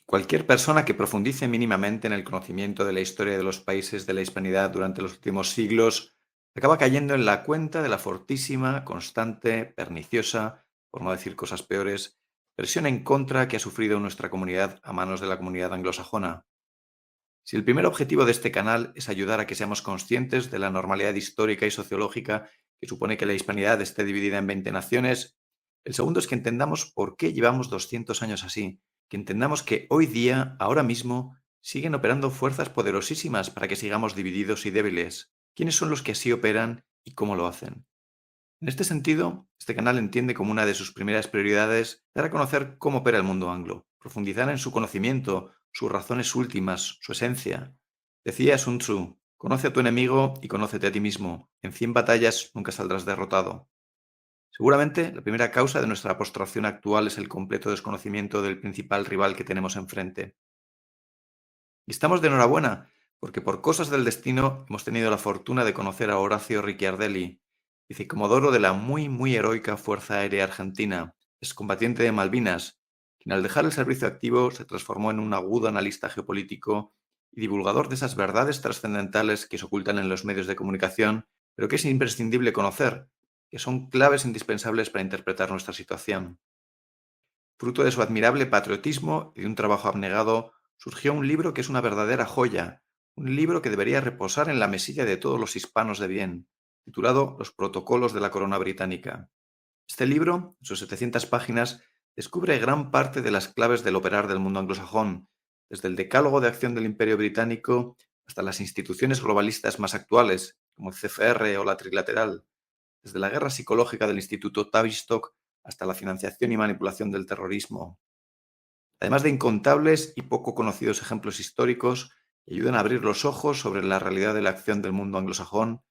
Cualquier persona que profundice mínimamente en el conocimiento de la historia de los países de la Hispanidad durante los últimos siglos acaba cayendo en la cuenta de la fortísima, constante, perniciosa, por no decir cosas peores, presión en contra que ha sufrido nuestra comunidad a manos de la comunidad anglosajona. Si el primer objetivo de este canal es ayudar a que seamos conscientes de la normalidad histórica y sociológica que supone que la Hispanidad esté dividida en 20 naciones, el segundo es que entendamos por qué llevamos 200 años así, que entendamos que hoy día, ahora mismo, siguen operando fuerzas poderosísimas para que sigamos divididos y débiles. ¿Quiénes son los que así operan y cómo lo hacen? En este sentido, este canal entiende como una de sus primeras prioridades dar a conocer cómo opera el mundo anglo, profundizar en su conocimiento, sus razones últimas, su esencia. Decía Sun Tzu, conoce a tu enemigo y conócete a ti mismo. En 100 batallas nunca saldrás derrotado. Seguramente la primera causa de nuestra postración actual es el completo desconocimiento del principal rival que tenemos enfrente. Y estamos de enhorabuena, porque por cosas del destino hemos tenido la fortuna de conocer a Horacio Ricciardelli, vicecomodoro de la muy heroica Fuerza Aérea Argentina, excombatiente de Malvinas, quien al dejar el servicio activo se transformó en un agudo analista geopolítico y divulgador de esas verdades trascendentales que se ocultan en los medios de comunicación, pero que es imprescindible conocer, que son claves indispensables para interpretar nuestra situación. Fruto de su admirable patriotismo y de un trabajo abnegado, surgió un libro que es una verdadera joya, un libro que debería reposar en la mesilla de todos los hispanos de bien, titulado Los Protocolos de la Corona Británica. Este libro, en sus 700 páginas, descubre gran parte de las claves del operar del mundo anglosajón, desde el decálogo de acción del Imperio Británico hasta las instituciones globalistas más actuales, como el CFR o la Trilateral, desde la guerra psicológica del Instituto Tavistock hasta la financiación y manipulación del terrorismo. Además de incontables y poco conocidos ejemplos históricos que ayudan a abrir los ojos sobre la realidad de la acción del mundo anglosajón,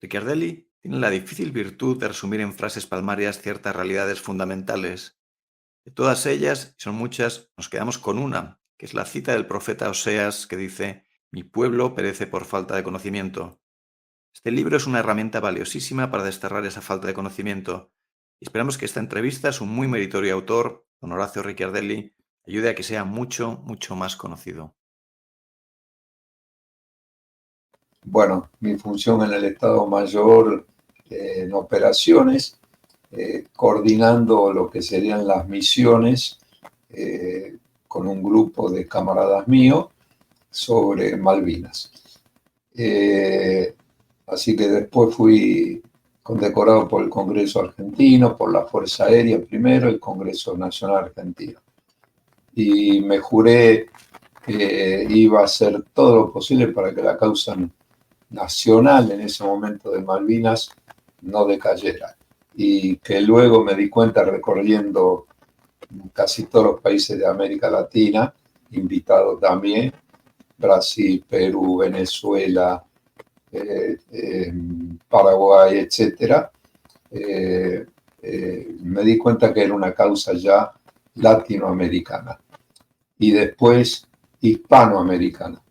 Ricciardelli tiene la difícil virtud de resumir en frases palmarias ciertas realidades fundamentales. De todas ellas, y son muchas, nos quedamos con una, que es la cita del profeta Oseas que dice: «Mi pueblo perece por falta de conocimiento». Este libro es una herramienta valiosísima para desterrar esa falta de conocimiento, y esperamos que esta entrevista a su muy meritorio autor, don Horacio Ricciardelli, ayude a que sea mucho más conocido. Bueno, mi función en el Estado Mayor en operaciones, coordinando lo que serían las misiones con un grupo de camaradas míos sobre Malvinas. Así que después fui condecorado por el Congreso Argentino, por la Fuerza Aérea primero, el Congreso Nacional Argentino. Y me juré que iba a hacer todo lo posible para que la causa nacional en ese momento de Malvinas no decayera. Y que luego me di cuenta recorriendo casi todos los países de América Latina, invitado también, Brasil, Perú, Venezuela, Paraguay, etcétera, me di cuenta que era una causa ya latinoamericana y después hispanoamericana.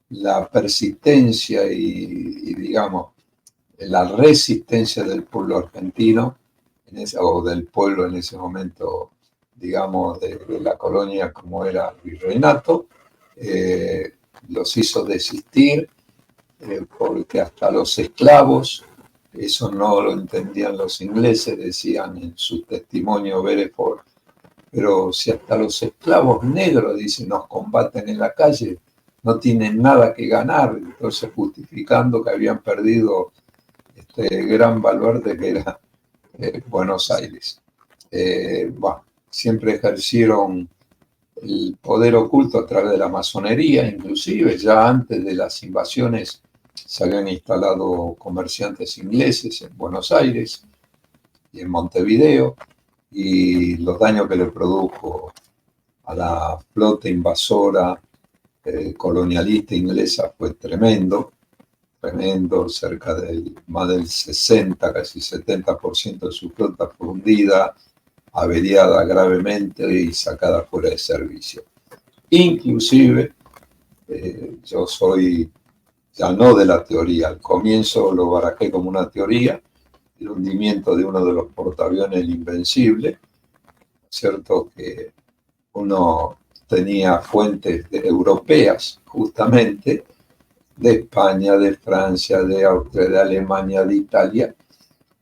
La persistencia y digamos, la resistencia del pueblo argentino, o del pueblo en ese momento, digamos, de la colonia como era virreinato, los hizo desistir, porque hasta los esclavos, eso no lo entendían los ingleses, decían en su testimonio Beresford, pero si hasta los esclavos negros, dicen, nos combaten en la calle, no tienen nada que ganar, entonces justificando que habían perdido este gran baluarte que era Buenos Aires. Bueno, siempre ejercieron el poder oculto a través de la masonería, inclusive ya antes de las invasiones se habían instalado comerciantes ingleses en Buenos Aires y en Montevideo, y los daños que le produjo a la flota invasora colonialista inglesa fue tremendo, cerca del más del 60, casi 70% de su flota fue hundida, averiada gravemente y sacada fuera de servicio. Inclusive, yo soy ya no de la teoría, al comienzo lo barajé como una teoría, el hundimiento de uno de los portaaviones, el Invencible, ¿cierto? Que uno tenía fuentes europeas, justamente, de España, de Francia, de Austria, de Alemania, de Italia,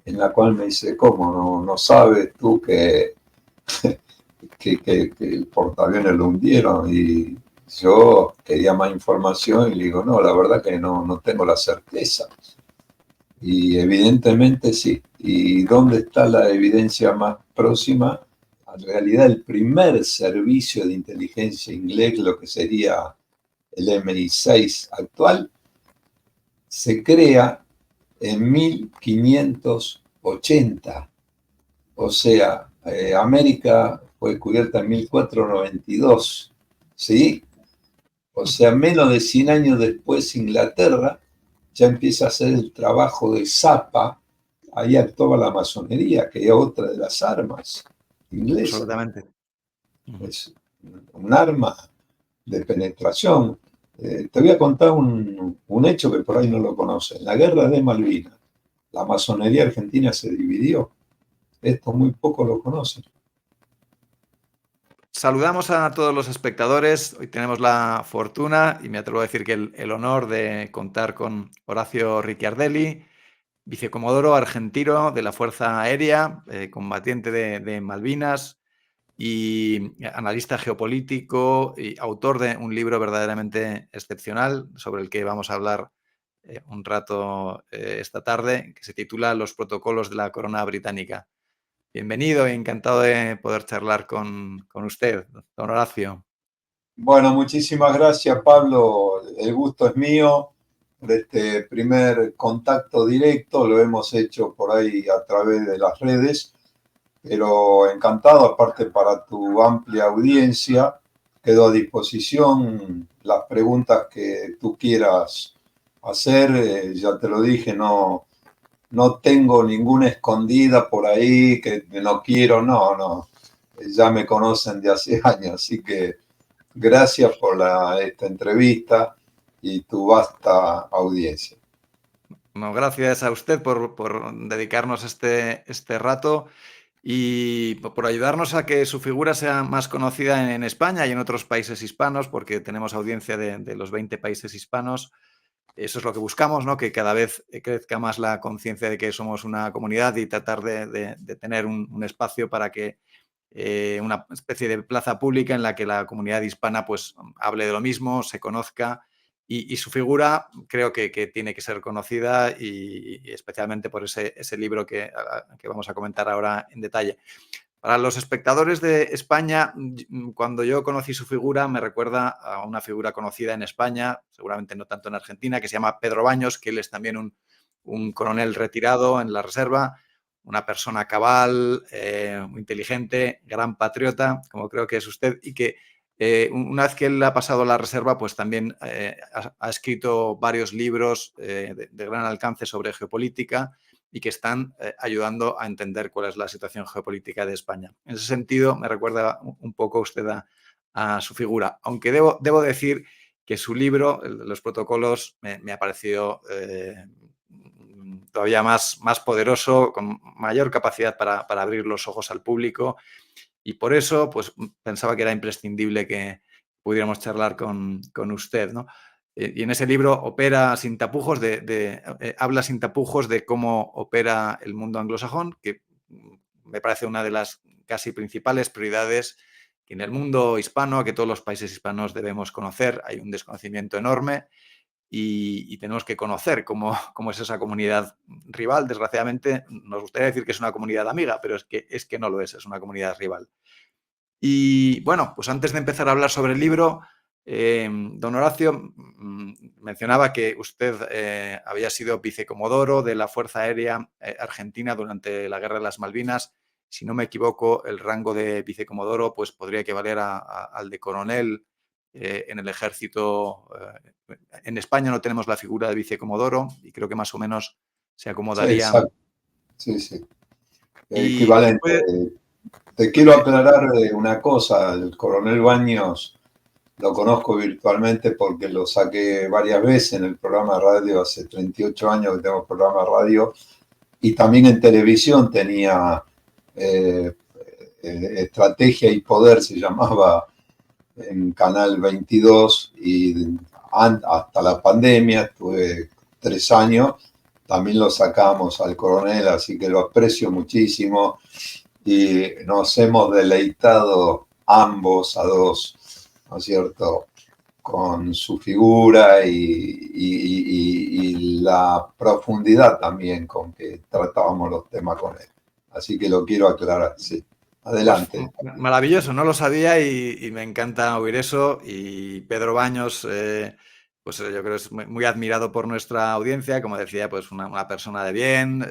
en la cual me dice, ¿cómo no sabes tú que el portaaviones lo hundieron? Y yo quería más información y le digo, no, la verdad que no tengo la certeza. Y evidentemente sí. ¿Y dónde está la evidencia más próxima? En realidad el primer servicio de inteligencia inglés, lo que sería el MI6 actual, se crea en 1580. O sea, América fue cubierta en 1492, ¿sí? O sea, menos de 100 años después, Inglaterra ya empieza a hacer el trabajo de zapa. Ahí actuaba la masonería, que es otra de las armas inglesas. Absolutamente. Es un arma de penetración. Te voy a contar un hecho que por ahí no lo conocen. En la guerra de Malvinas, la masonería argentina se dividió. Esto muy poco lo conocen. Saludamos a todos los espectadores. Hoy tenemos la fortuna y me atrevo a decir que el honor de contar con Horacio Ricciardelli, vicecomodoro argentino de la Fuerza Aérea, combatiente de Malvinas y analista geopolítico y autor de un libro verdaderamente excepcional sobre el que vamos a hablar un rato esta tarde, que se titula Los protocolos de la corona británica. Bienvenido y encantado de poder charlar con usted, don Horacio. Bueno, muchísimas gracias, Pablo. El gusto es mío por este primer contacto directo. Lo hemos hecho por ahí a través de las redes, pero encantado, aparte para tu amplia audiencia. Quedo a disposición las preguntas que tú quieras hacer. Ya te lo dije, no tengo ninguna escondida por ahí que no quiero, no. Ya me conocen de hace años, así que gracias por esta entrevista y tu vasta audiencia. Bueno, gracias a usted por dedicarnos este rato y por ayudarnos a que su figura sea más conocida en España y en otros países hispanos, porque tenemos audiencia de los 20 países hispanos. Eso es lo que buscamos, ¿no? Que cada vez crezca más la conciencia de que somos una comunidad y tratar de tener un espacio para que una especie de plaza pública en la que la comunidad hispana pues hable de lo mismo, se conozca y su figura creo que tiene que ser conocida y especialmente por ese libro que vamos a comentar ahora en detalle. Para los espectadores de España, cuando yo conocí su figura, me recuerda a una figura conocida en España, seguramente no tanto en Argentina, que se llama Pedro Baños, que él es también un coronel retirado en la reserva, una persona cabal, muy inteligente, gran patriota, como creo que es usted, y que una vez que él ha pasado a la reserva, pues también ha escrito varios libros de gran alcance sobre geopolítica y que están ayudando a entender cuál es la situación geopolítica de España. En ese sentido, me recuerda un poco usted a su figura, aunque debo decir que su libro, Los protocolos, me ha parecido todavía más poderoso, con mayor capacidad para abrir los ojos al público y por eso pues, pensaba que era imprescindible que pudiéramos charlar con usted, ¿no? Y en ese libro opera sin tapujos, habla sin tapujos de cómo opera el mundo anglosajón, que me parece una de las casi principales prioridades que en el mundo hispano, que todos los países hispanos debemos conocer. Hay un desconocimiento enorme y tenemos que conocer cómo es esa comunidad rival. Desgraciadamente, nos gustaría decir que es una comunidad amiga, pero es que no lo es una comunidad rival. Y bueno, pues antes de empezar a hablar sobre el libro, don Horacio mencionaba que usted había sido vicecomodoro de la Fuerza Aérea Argentina durante la Guerra de las Malvinas. Si no me equivoco, el rango de vicecomodoro pues, podría equivaler al de coronel en el ejército. En España no tenemos la figura de vicecomodoro y creo que más o menos se Sí, acomodaría. exacto. Sí. Y Equivalente. Te quiero aclarar una cosa. El coronel Baños lo conozco virtualmente porque lo saqué varias veces en el programa de radio. Hace 38 años que tengo programa de radio. Y también en televisión tenía Estrategia y Poder, se llamaba en Canal 22 y hasta la pandemia, estuve 3 años, también lo sacamos al Coronel, así que lo aprecio muchísimo y nos hemos deleitado ambos a dos, ¿no es cierto?, con su figura y la profundidad también con que tratábamos los temas con él. Así que lo quiero aclarar, sí. Adelante. Pues, maravilloso, no lo sabía y me encanta oír eso. Y Pedro Baños, pues yo creo que es muy admirado por nuestra audiencia, como decía, pues una persona de bien,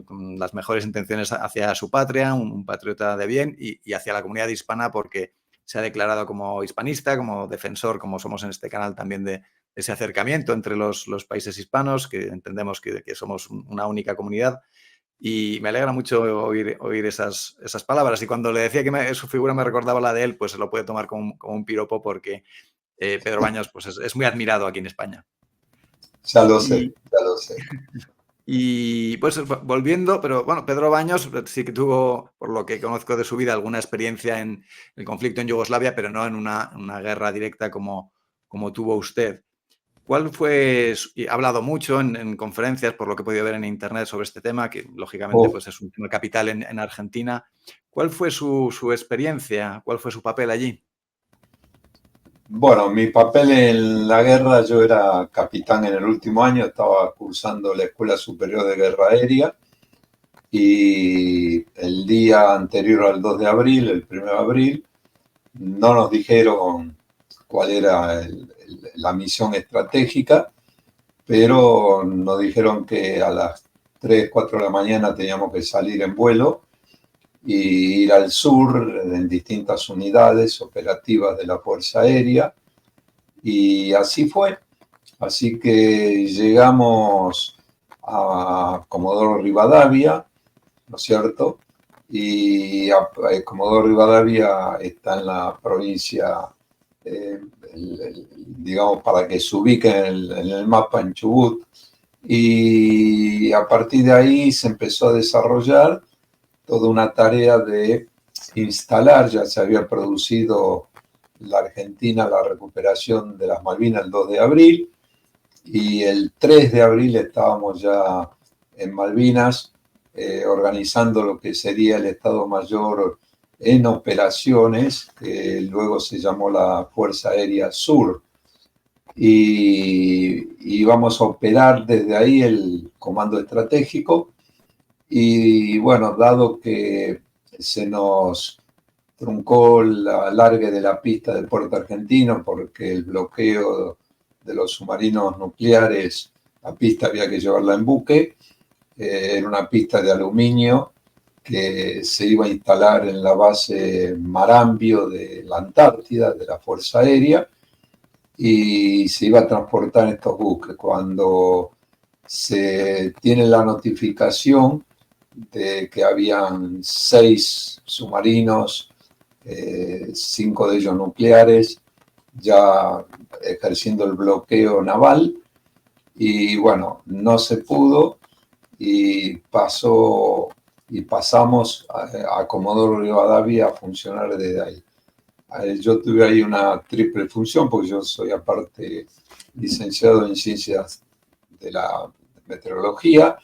con las mejores intenciones hacia su patria, un patriota de bien y hacia la comunidad hispana, porque se ha declarado como hispanista, como defensor, como somos en este canal también de ese acercamiento entre los países hispanos, que entendemos que somos una única comunidad. Y me alegra mucho oír esas palabras. Y cuando le decía que su figura me recordaba la de él, pues se lo puede tomar como un piropo porque Pedro Baños pues es muy admirado aquí en España. Ya lo sé, Y, ya lo sé. y pues volviendo, pero bueno, Pedro Baños sí que tuvo, por lo que conozco de su vida, alguna experiencia en el conflicto en Yugoslavia, pero no en una guerra directa como tuvo usted. ¿Cuál fue? Y ha hablado mucho en conferencias, por lo que he podido ver en internet sobre este tema, que lógicamente Oh, pues es un tema capital en Argentina. ¿Cuál fue su experiencia? ¿Cuál fue su papel allí? bueno, mi papel en la guerra, yo era capitán en el último año, estaba cursando la Escuela Superior de Guerra Aérea y el día anterior al 2 de abril, el 1 de abril, no nos dijeron cuál era la misión estratégica, pero nos dijeron que a las 3, 4 de la mañana teníamos que salir en vuelo y ir al sur en distintas unidades operativas de la Fuerza Aérea. Y así fue. Así que llegamos a Comodoro Rivadavia, ¿no es cierto? Y Comodoro Rivadavia está en la provincia, eh, digamos, para que se ubique en el mapa en Chubut. Y a partir de ahí se empezó a desarrollar toda una tarea de instalar, ya se había producido la Argentina la recuperación de las Malvinas el 2 de abril y el 3 de abril estábamos ya en Malvinas organizando lo que sería el Estado Mayor en operaciones, que luego se llamó la Fuerza Aérea Sur. Y vamos a operar desde ahí el comando estratégico. Y bueno, dado que se nos truncó la alargue de la pista del puerto argentino porque el bloqueo de los submarinos nucleares, la pista había que llevarla en buque, era una pista de aluminio que se iba a instalar en la base Marambio de la Antártida, de la Fuerza Aérea, y se iba a transportar en estos buques. Cuando se tiene la notificación de que habían 6 submarinos, 5 de ellos nucleares, ya ejerciendo el bloqueo naval, y bueno, no se pudo y pasamos a Comodoro Rivadavia a funcionar desde ahí. Yo tuve ahí una triple función porque yo soy aparte licenciado en ciencias de la meteorología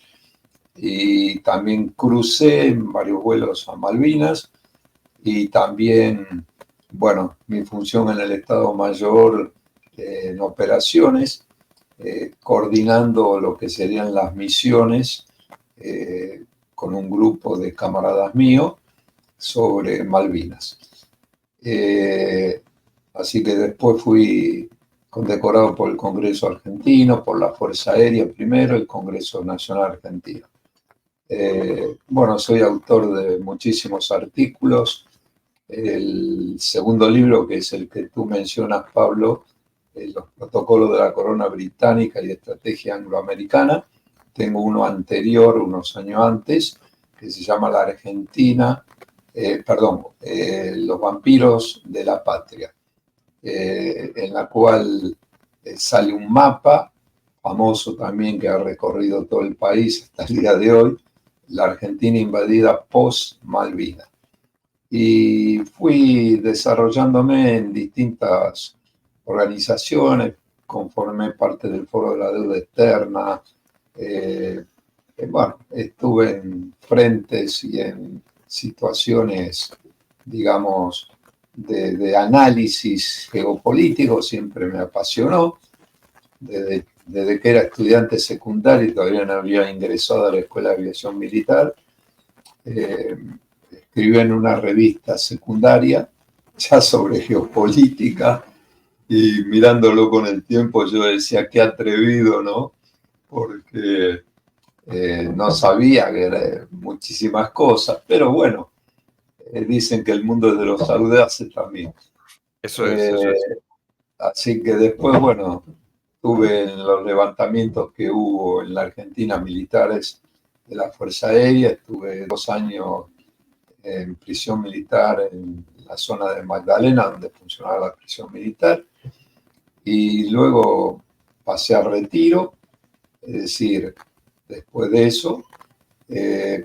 y también crucé en varios vuelos a Malvinas y también, bueno, mi función en el Estado Mayor en operaciones, coordinando lo que serían las misiones con un grupo de camaradas míos sobre Malvinas. Así que después fui condecorado por el Congreso Argentino, por la Fuerza Aérea primero, el Congreso Nacional Argentino. Bueno, soy autor de muchísimos artículos. El segundo libro, que es el que tú mencionas, Pablo, los protocolos de la corona británica y estrategia angloamericana. Tengo uno anterior, unos años antes, que se llama La Argentina, los vampiros de la patria, en la cual sale un mapa famoso también que ha recorrido todo el país hasta el día de hoy, la Argentina invadida post-Malvinas. y fui desarrollándome en distintas organizaciones, conformé parte del Foro de la Deuda Externa. Bueno, estuve en frentes y en situaciones, digamos, de análisis geopolítico, siempre me apasionó. Desde que era estudiante secundario y todavía no había ingresado a la Escuela de Aviación Militar, escribí en una revista secundaria ya sobre geopolítica, y mirándolo con el tiempo yo decía, qué atrevido, ¿no? Porque no sabía que era muchísimas cosas, pero bueno, dicen que el mundo es de los audaces también. Eso es, eso Eh, es. Así que después, bueno, estuve en los levantamientos que hubo en la Argentina militares de la Fuerza Aérea, estuve 2 años en prisión militar en la zona de Magdalena, donde funcionaba la prisión militar, y luego pasé a retiro, es decir, después de eso,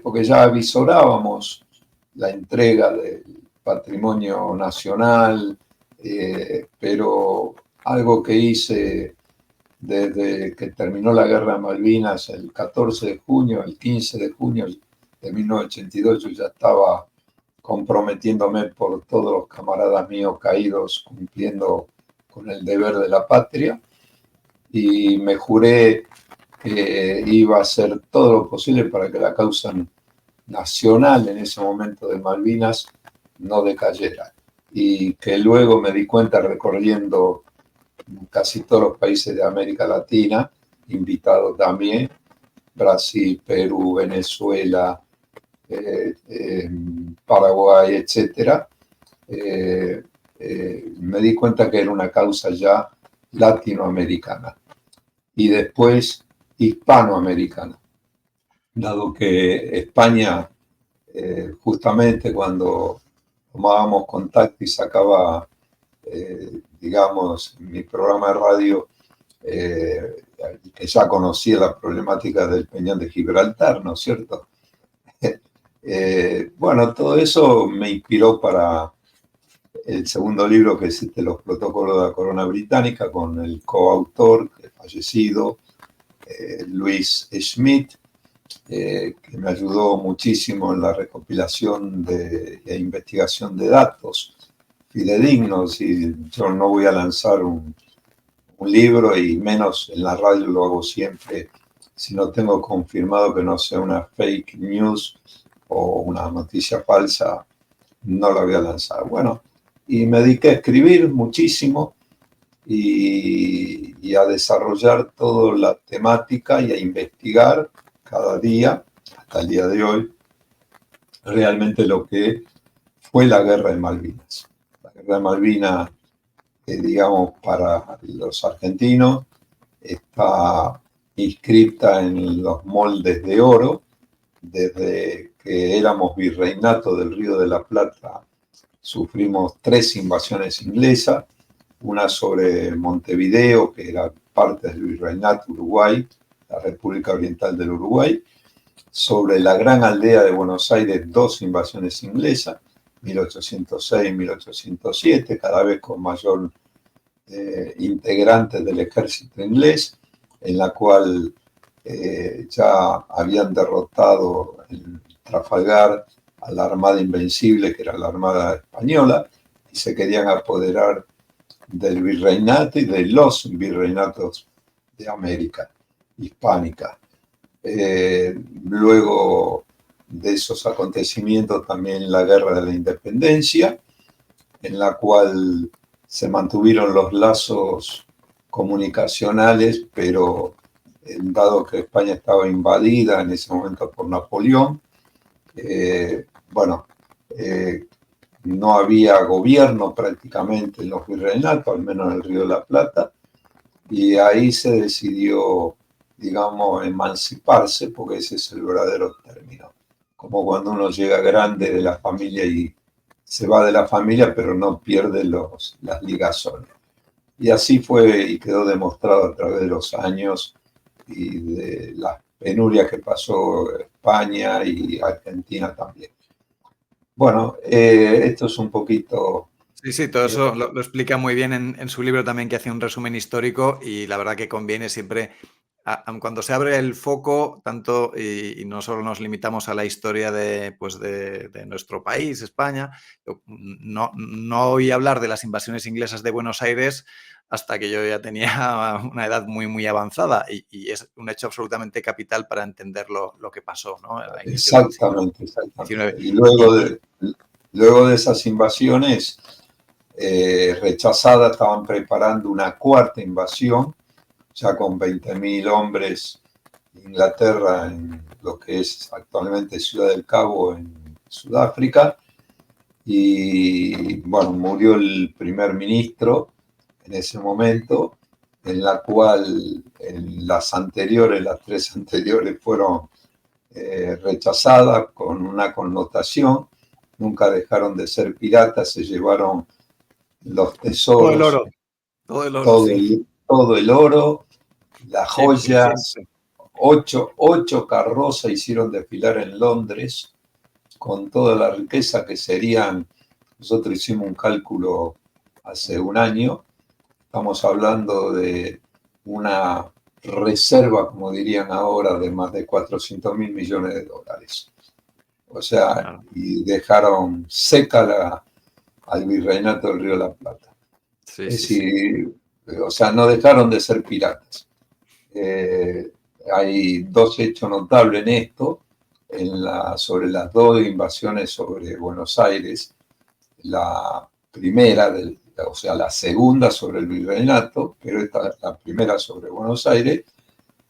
porque ya avisorábamos la entrega del patrimonio nacional, pero algo que hice desde que terminó la Guerra de Malvinas el 14 de junio, el 15 de junio de 1982, yo ya estaba comprometiéndome por todos los camaradas míos caídos, cumpliendo con el deber de la patria, y me juré que iba a hacer todo lo posible para que la causa nacional en ese momento de Malvinas no decayera. Y que luego me di cuenta recorriendo casi todos los países de América Latina, invitado también, Brasil, Perú, Venezuela, Paraguay, etcétera, me di cuenta que era una causa ya latinoamericana y después hispanoamericana, dado que España, justamente cuando tomábamos contacto y sacaba, digamos, mi programa de radio, que ya conocía la problemática del Peñón de Gibraltar, ¿no es cierto? Bueno, todo eso me inspiró para el segundo libro, que es Los protocolos de la corona británica, con el coautor, que es fallecido, Luis Schmidt, que me ayudó muchísimo en la recopilación e investigación de datos fidedignos, y yo no voy a lanzar un libro, y menos en la radio lo hago siempre, si no tengo confirmado que no sea una fake news o una noticia falsa, no la voy a lanzar. Bueno, y me dediqué a escribir muchísimo y a desarrollar toda la temática y a investigar cada día, hasta el día de hoy, realmente lo que fue la Guerra de Malvinas. La Guerra de Malvinas, digamos, para los argentinos, está inscrita en los moldes de oro. Desde que éramos virreinato del Río de la Plata, sufrimos 3 invasiones inglesas, una sobre Montevideo, que era parte del virreinato Uruguay, la República Oriental del Uruguay, sobre la gran aldea de Buenos Aires, 2 invasiones inglesas, 1806 1807, cada vez con mayor integrantes del ejército inglés, en la cual ya habían derrotado en Trafalgar a la Armada Invencible, que era la Armada Española, y se querían apoderar del virreinato y de los virreinatos de América hispánica. Luego de esos acontecimientos, también la Guerra de la Independencia, en la cual se mantuvieron los lazos comunicacionales, pero dado que España estaba invadida en ese momento por Napoleón, bueno, no había gobierno prácticamente en los virreinatos, al menos en el Río de la Plata, y ahí se decidió, digamos, emanciparse, porque ese es el verdadero término. Como cuando uno llega grande de la familia y se va de la familia, pero no pierde las ligazones. Y así fue y quedó demostrado a través de los años y de las penurias que pasó España y Argentina también. Bueno, esto es un poquito... Sí, sí, todo eso lo explica muy bien en su libro también, que hace un resumen histórico y la verdad que conviene siempre, aun cuando se abre el foco, tanto y no solo nos limitamos a la historia de, pues de nuestro país, España, no oí hablar de las invasiones inglesas de Buenos Aires hasta que yo ya tenía una edad muy, muy avanzada y es un hecho absolutamente capital para entender lo que pasó, ¿no? A inicios del siglo Exactamente, exactamente. XIX. Y Y, luego de esas invasiones rechazadas, estaban preparando una cuarta invasión, ya con 20.000 hombres, Inglaterra en lo que es actualmente Ciudad del Cabo, en Sudáfrica. Y bueno, murió el primer ministro en ese momento, en la cual en las tres anteriores fueron rechazadas con una connotación, nunca dejaron de ser piratas, se llevaron los todo el tesoros, oro, todo el oro, sí. todo el oro, las Qué joyas, inteligente. ocho carrozas hicieron desfilar en Londres con toda la riqueza que serían, nosotros hicimos un cálculo hace un año, estamos hablando de una reserva, como dirían ahora, de más de 400.000 millones de dólares. O sea, Claro. y dejaron seca al virreinato del Río de la Plata. Sí, Es sí, sí. decir, o sea, no dejaron de ser piratas. Eh, Hay dos hechos notables en esto, sobre las dos invasiones sobre Buenos Aires. La primera, o sea, la segunda sobre el virreinato, pero esta la primera sobre Buenos Aires,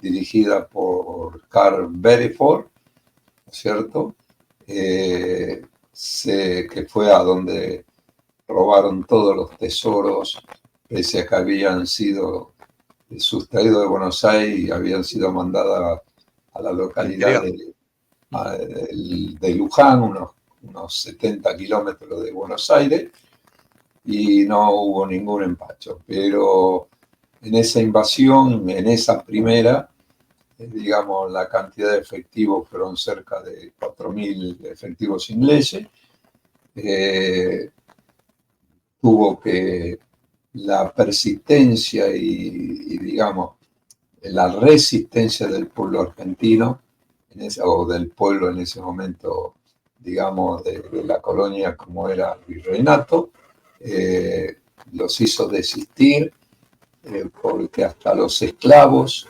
dirigida por Carl Bereford, ¿no es cierto? Que fue a donde robaron todos los tesoros, pese a que habían sido sustraídos de Buenos Aires y habían sido mandadas a la Al localidad interior. de Luján, unos 70 kilómetros de Buenos Aires, y no hubo ningún empacho. Pero en esa invasión, en esa primera, digamos, la cantidad de efectivos fueron cerca de 4.000 efectivos ingleses. Eh, Tuvo que la persistencia digamos, la resistencia del pueblo argentino, o del pueblo en ese momento, digamos, de la colonia como era el virreinato, eh, los hizo desistir, porque hasta los esclavos,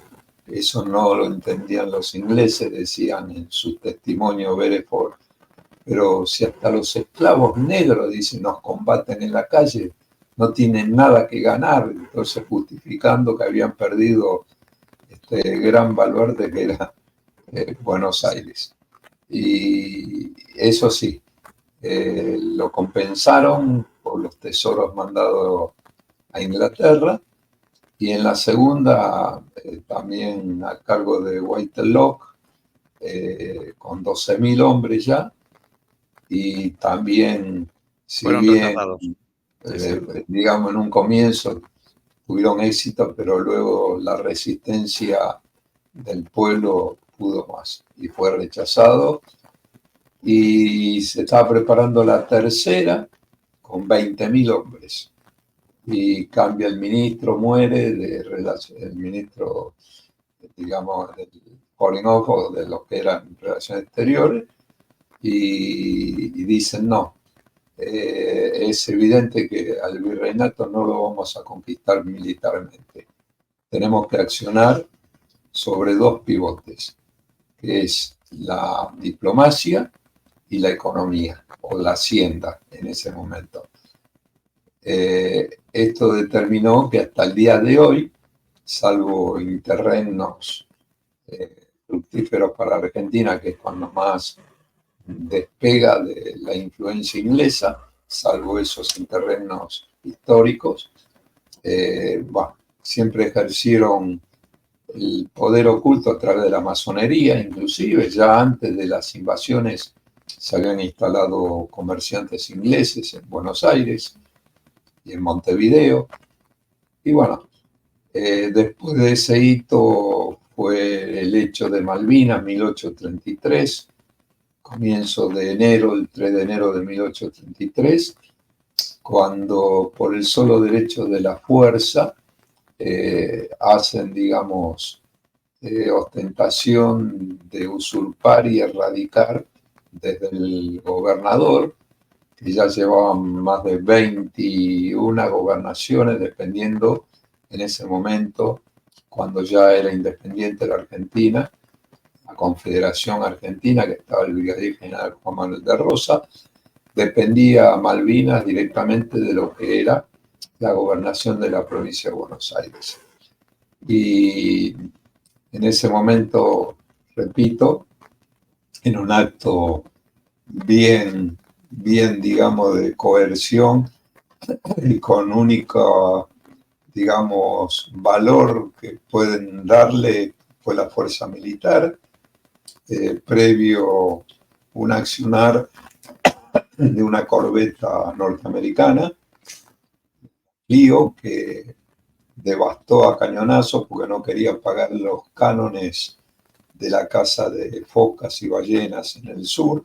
eso no lo entendían los ingleses, decían en su testimonio Bereford, pero si hasta los esclavos negros, dicen, nos combaten en la calle, no tienen nada que ganar, entonces justificando que habían perdido este gran baluarte que era Buenos Aires. Y eso sí, lo compensaron por los tesoros mandados a Inglaterra, y en la segunda también a cargo de Whitelock, con 12.000 hombres ya, y también, si Fueron bien, rechazados. Sí, sí. digamos, en un comienzo tuvieron éxito, pero luego la resistencia del pueblo pudo más y fue rechazado, y se estaba preparando la tercera con 20.000 hombres, y cambia el ministro, muere, el ministro, digamos, del Foreign Office, o de lo que eran relaciones exteriores, y dicen no, es evidente que al virreinato no lo vamos a conquistar militarmente. Tenemos que accionar sobre dos pivotes, que es la diplomacia y la economía, o la hacienda en ese momento. Esto determinó que hasta el día de hoy, salvo interregnos fructíferos para Argentina, que es cuando más despega de la influencia inglesa, salvo esos interregnos históricos, bueno, siempre ejercieron el poder oculto a través de la masonería, inclusive ya antes de las invasiones se habían instalado comerciantes ingleses en Buenos Aires y en Montevideo. Y bueno, después de ese hito fue el hecho de Malvinas, 1833, comienzo de enero, el 3 de enero de 1833, cuando por el solo derecho de la fuerza hacen, digamos, ostentación de usurpar y erradicar desde el gobernador, que ya llevaban más de 21 gobernaciones, dependiendo en ese momento, cuando ya era independiente la Argentina, la Confederación Argentina, que estaba el brigadier general Juan Manuel de Rosas, dependía Malvinas directamente de lo que era la gobernación de la provincia de Buenos Aires. Y en ese momento, repito, en un acto bien, digamos, de coerción y con único, digamos, valor que pueden darle fue la fuerza militar, previo un accionar de una corbeta norteamericana, Lío, que devastó a cañonazos porque no quería pagar los cánones de la caza de focas y ballenas en el sur,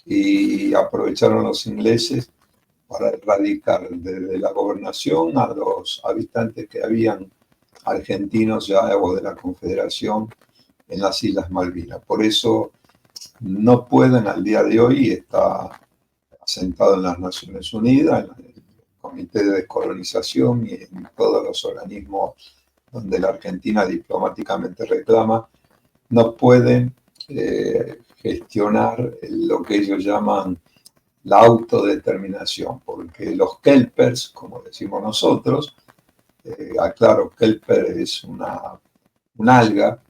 y aprovecharon los ingleses para erradicar desde la gobernación a los habitantes que habían argentinos ya o de la Confederación en las Islas Malvinas. Por eso no pueden al día de hoy, está asentado en las Naciones Unidas, en el Comité de Descolonización y en todos los organismos donde la Argentina diplomáticamente reclama, no pueden gestionar lo que ellos llaman la autodeterminación, porque los kelpers, como decimos nosotros, aclaro, kelper es un alga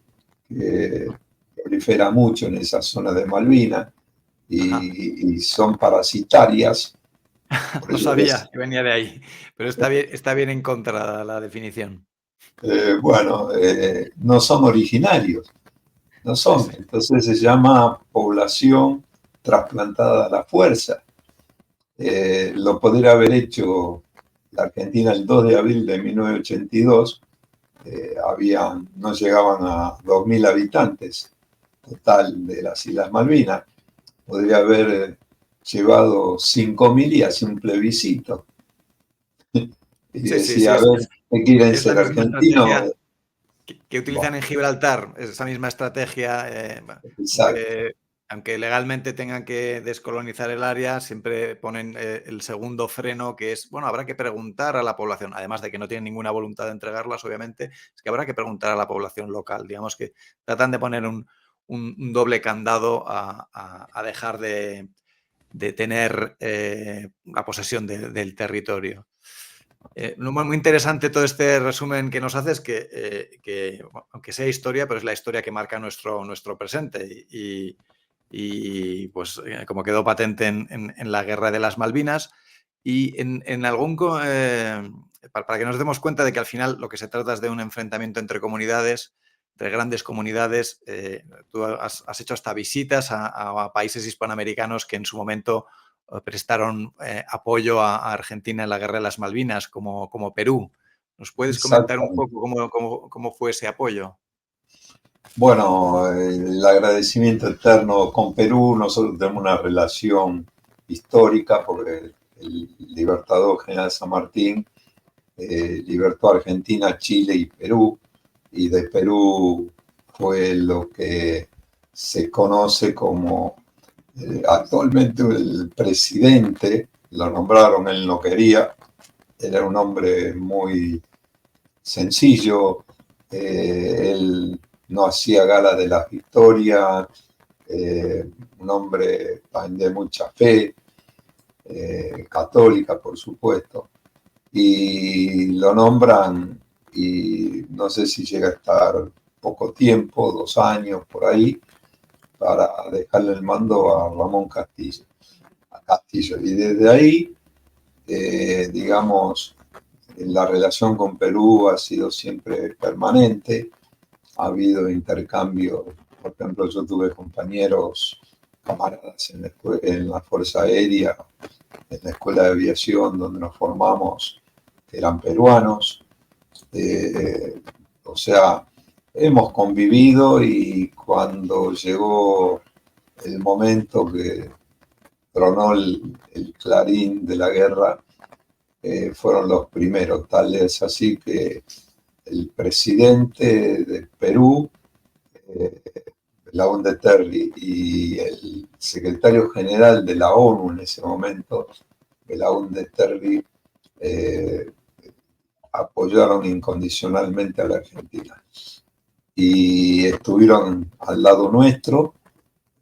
que prolifera mucho en esa zona de Malvinas y son parasitarias. No sabía que venía de ahí, pero está bien encontrada la definición. Bueno, no son originarios, no Sí, son. sí. Entonces se llama población trasplantada a la fuerza. Lo podría haber hecho la Argentina el 2 de abril de 1982, no llegaban a 2.000 habitantes total de las Islas Malvinas. Podría haber llevado 5.000 y hacer un plebiscito. Y Sí, sí, sí, decía, a ver, ¿qué quieren es la ser misma argentinos? estrategia que utilizan Bueno, en Gibraltar, es esa misma estrategia, exacto. aunque legalmente tengan que descolonizar el área, siempre ponen el segundo freno, que es, bueno, habrá que preguntar a la población, además de que no tienen ninguna voluntad de entregarlas, obviamente, es que habrá que preguntar a la población local, digamos que tratan de poner un doble candado a dejar de tener la posesión del territorio. Muy interesante todo este resumen que nos haces, bueno, aunque sea historia, pero es la historia que marca nuestro presente. Y, pues, como quedó patente en la Guerra de las Malvinas, y en algún. Para que nos demos cuenta de que al final lo que se trata es de un enfrentamiento entre comunidades, entre grandes comunidades. Tú has hecho hasta visitas a países hispanoamericanos que en su momento prestaron apoyo a Argentina en la Guerra de las Malvinas, como Perú. ¿Nos puedes comentar un Exactamente. poco cómo fue ese apoyo? Bueno, el agradecimiento eterno con Perú, nosotros tenemos una relación histórica porque el libertador general San Martín libertó a Argentina, Chile y Perú, y de Perú fue lo que se conoce como actualmente el presidente, lo nombraron, él no quería, él era un hombre muy sencillo, él no hacía gala de las victorias, un hombre de mucha fe, católica por supuesto, y lo nombran y no sé si llega a estar poco tiempo, 2 años por ahí, para dejarle el mando a Ramón Castillo. Y desde ahí, digamos, la relación con Perú ha sido siempre permanente, ha habido intercambio, por ejemplo, yo tuve compañeros, camaradas en la Fuerza Aérea, en la Escuela de Aviación, donde nos formamos, que eran peruanos, o sea, hemos convivido y cuando llegó el momento que tronó el clarín de la guerra, fueron los primeros. Tal es así que el presidente de Perú, Belaúnde Terry, y el secretario general de la ONU en ese momento, Belaúnde Terry, apoyaron incondicionalmente a la Argentina. Y estuvieron al lado nuestro,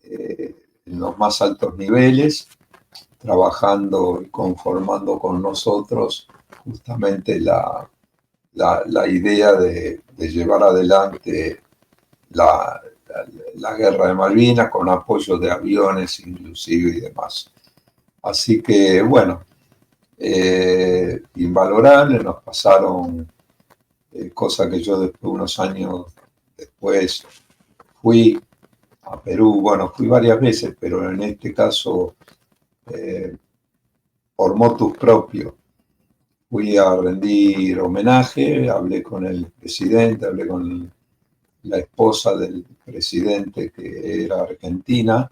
en los más altos niveles, trabajando y conformando con nosotros justamente la idea de llevar adelante la guerra de Malvinas con apoyo de aviones inclusive y demás. Así que bueno, invalorable, nos pasaron cosas que yo después, unos años después, fui a Perú, bueno, fui varias veces, pero en este caso, por motus propio, fui a rendir homenaje, hablé con el presidente, hablé con la esposa del presidente, que era argentina,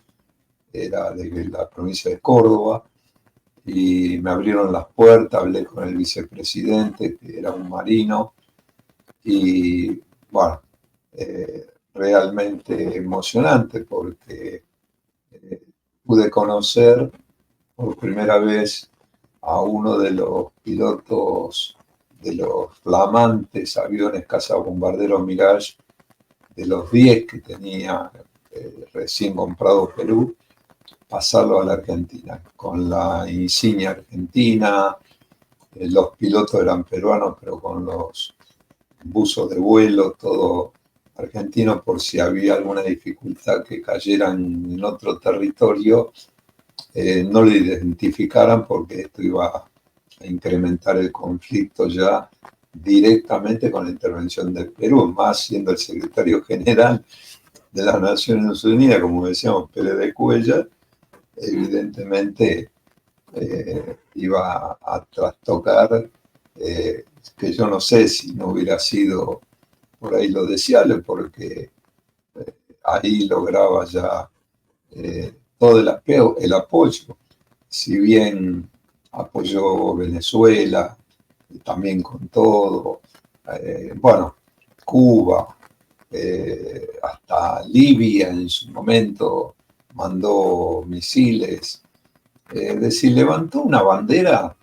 era de la provincia de Córdoba, y me abrieron las puertas, hablé con el vicepresidente, que era un marino, y bueno, realmente emocionante porque pude conocer por primera vez a uno de los pilotos de los flamantes aviones cazabombarderos Mirage, de los 10 que tenía recién comprado Perú, pasarlo a la Argentina, con la insignia argentina. Los pilotos eran peruanos, pero con los buzos de vuelo, todo argentino, por si había alguna dificultad que cayeran en otro territorio, no lo identificaran, porque esto iba a incrementar el conflicto ya directamente con la intervención de Perú, más siendo el secretario general de las Naciones Unidas, como decíamos, Pérez de Cuellar, evidentemente iba a trastocar, que yo no sé si no hubiera sido por ahí lo deseable, porque ahí lograba ya todo el apoyo, si bien apoyó Venezuela, también con todo, bueno, Cuba, hasta Libia en su momento mandó misiles, es decir, levantó una bandera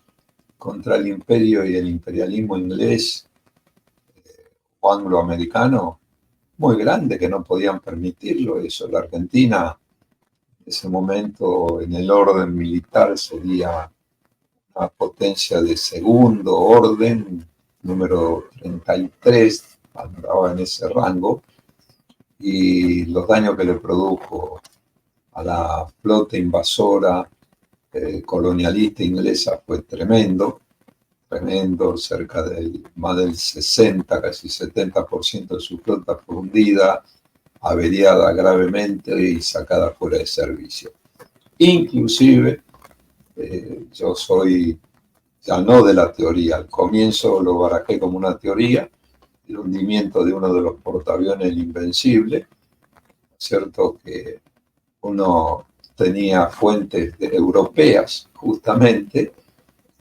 contra el imperio y el imperialismo inglés o angloamericano muy grande, que no podían permitirlo eso. La Argentina en ese momento en el orden militar sería una potencia de segundo orden, número 33, andaba en ese rango, y los daños que le produjo a la flota invasora colonialista inglesa fue tremendo, cerca del más del 60, casi 70% de su flota fue hundida, averiada gravemente y sacada fuera de servicio. Inclusive, yo soy ya no de la teoría, al comienzo lo barajé como una teoría, el hundimiento de uno de los portaaviones, el Invencible, cierto que uno tenía fuentes europeas, justamente,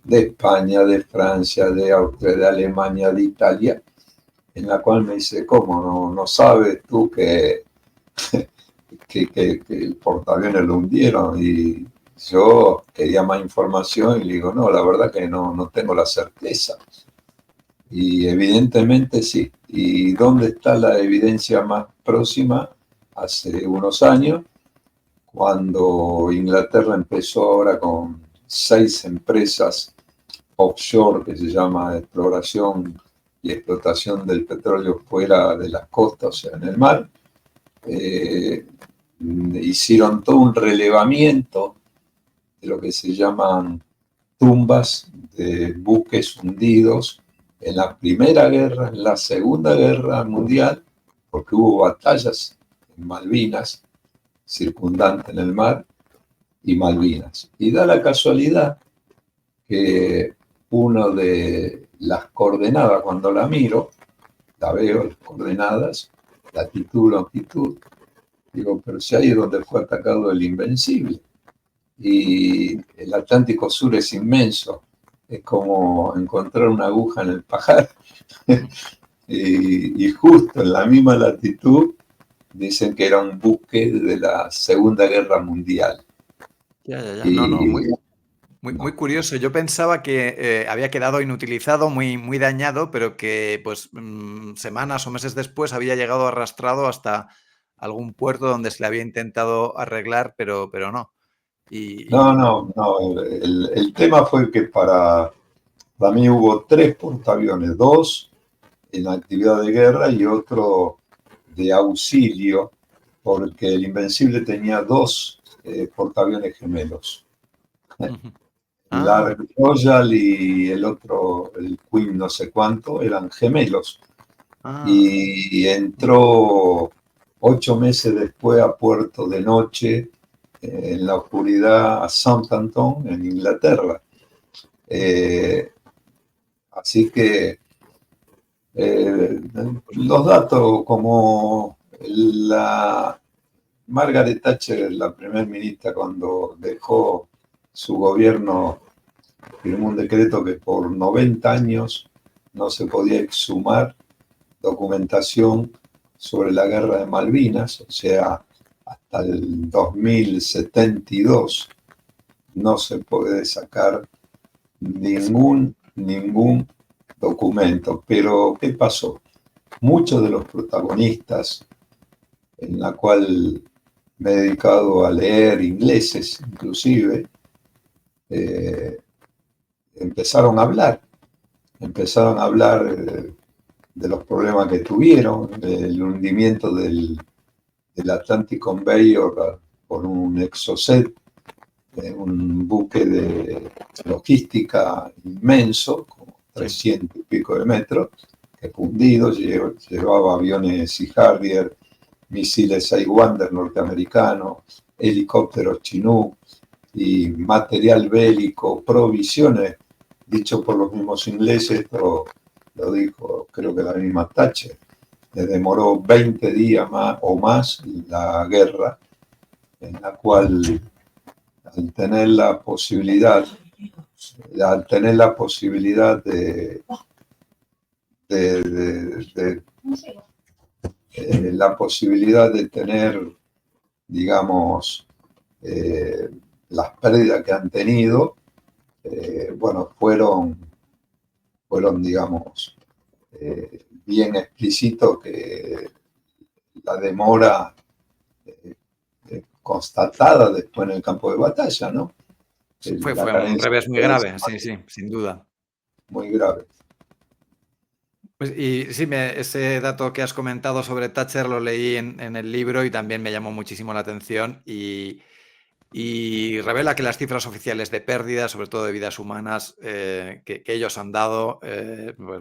de España, de Francia, de Austria, de Alemania, de Italia, en la cual me dice, ¿cómo no sabes tú que el portaaviones lo hundieron? Y yo quería más información y le digo, no, la verdad que no tengo la certeza. Y evidentemente sí. ¿Y dónde está la evidencia más próxima? Hace unos años, cuando Inglaterra empezó ahora con 6 empresas offshore, que se llama exploración y explotación del petróleo fuera de las costas, o sea, en el mar, hicieron todo un relevamiento de lo que se llaman tumbas de buques hundidos en la Primera Guerra, en la Segunda Guerra Mundial, porque hubo batallas en Malvinas, circundante en el mar, y Malvinas. Y da la casualidad que una de las coordenadas, cuando la miro, la veo, las coordenadas, latitud, longitud, Digo, pero si ahí es donde fue atacado el Invencible. Y el Atlántico Sur es inmenso. Es como encontrar una aguja en el pajar. Y justo en la misma latitud dicen que era un buque de la Segunda Guerra Mundial. Ya. No, no, Y muy no, curioso. Yo pensaba que había quedado inutilizado, muy dañado, pero que pues semanas o meses después había llegado arrastrado hasta algún puerto donde se le había intentado arreglar, pero no. no, Y no, no. El tema fue que para mí hubo tres portaaviones, dos en actividad de guerra y otro de auxilio, porque el Invencible tenía dos portaaviones gemelos. ujú. El Ah, Ark Royal y el otro, el Queen no sé cuánto, eran gemelos. ah. Y entró 8 meses después a puerto de noche, en la oscuridad, a Southampton, en Inglaterra. Eh, Así que los datos como la Margaret Thatcher, la primer ministra, cuando dejó su gobierno, firmó un decreto que por 90 años no se podía exhumar documentación sobre la guerra de Malvinas, o sea, hasta el 2072 no se puede sacar Es- ningún documento. Pero, ¿qué pasó? Muchos de los protagonistas, en la cual me he dedicado a leer ingleses inclusive, eh, empezaron a hablar de los problemas que tuvieron, del hundimiento del Atlantic Conveyor por un Exocet, un buque de logística inmenso, como sí. 300 y pico de metros, que fundido, llevaba aviones Sea Harrier, misiles Sidewinder norteamericanos, helicópteros Chinook y material bélico, provisiones, dicho por los mismos ingleses, lo dijo creo que la misma Thatcher. Le demoró 20 días más o más la guerra, en la cual al tener la posibilidad, al tener la posibilidad de, de, de la posibilidad de tener, digamos, eh, las pérdidas que han tenido, bueno, fueron digamos, bien explícitos que la demora constatada después en el campo de batalla, ¿no? La Fue un carencia revés muy de grave, ese sí, sí, sin duda. muy grave. Pues, y sí, ese dato que has comentado sobre Thatcher lo leí en el libro y también me llamó muchísimo la atención y revela que las cifras oficiales de pérdidas, sobre todo de vidas humanas, que ellos han dado,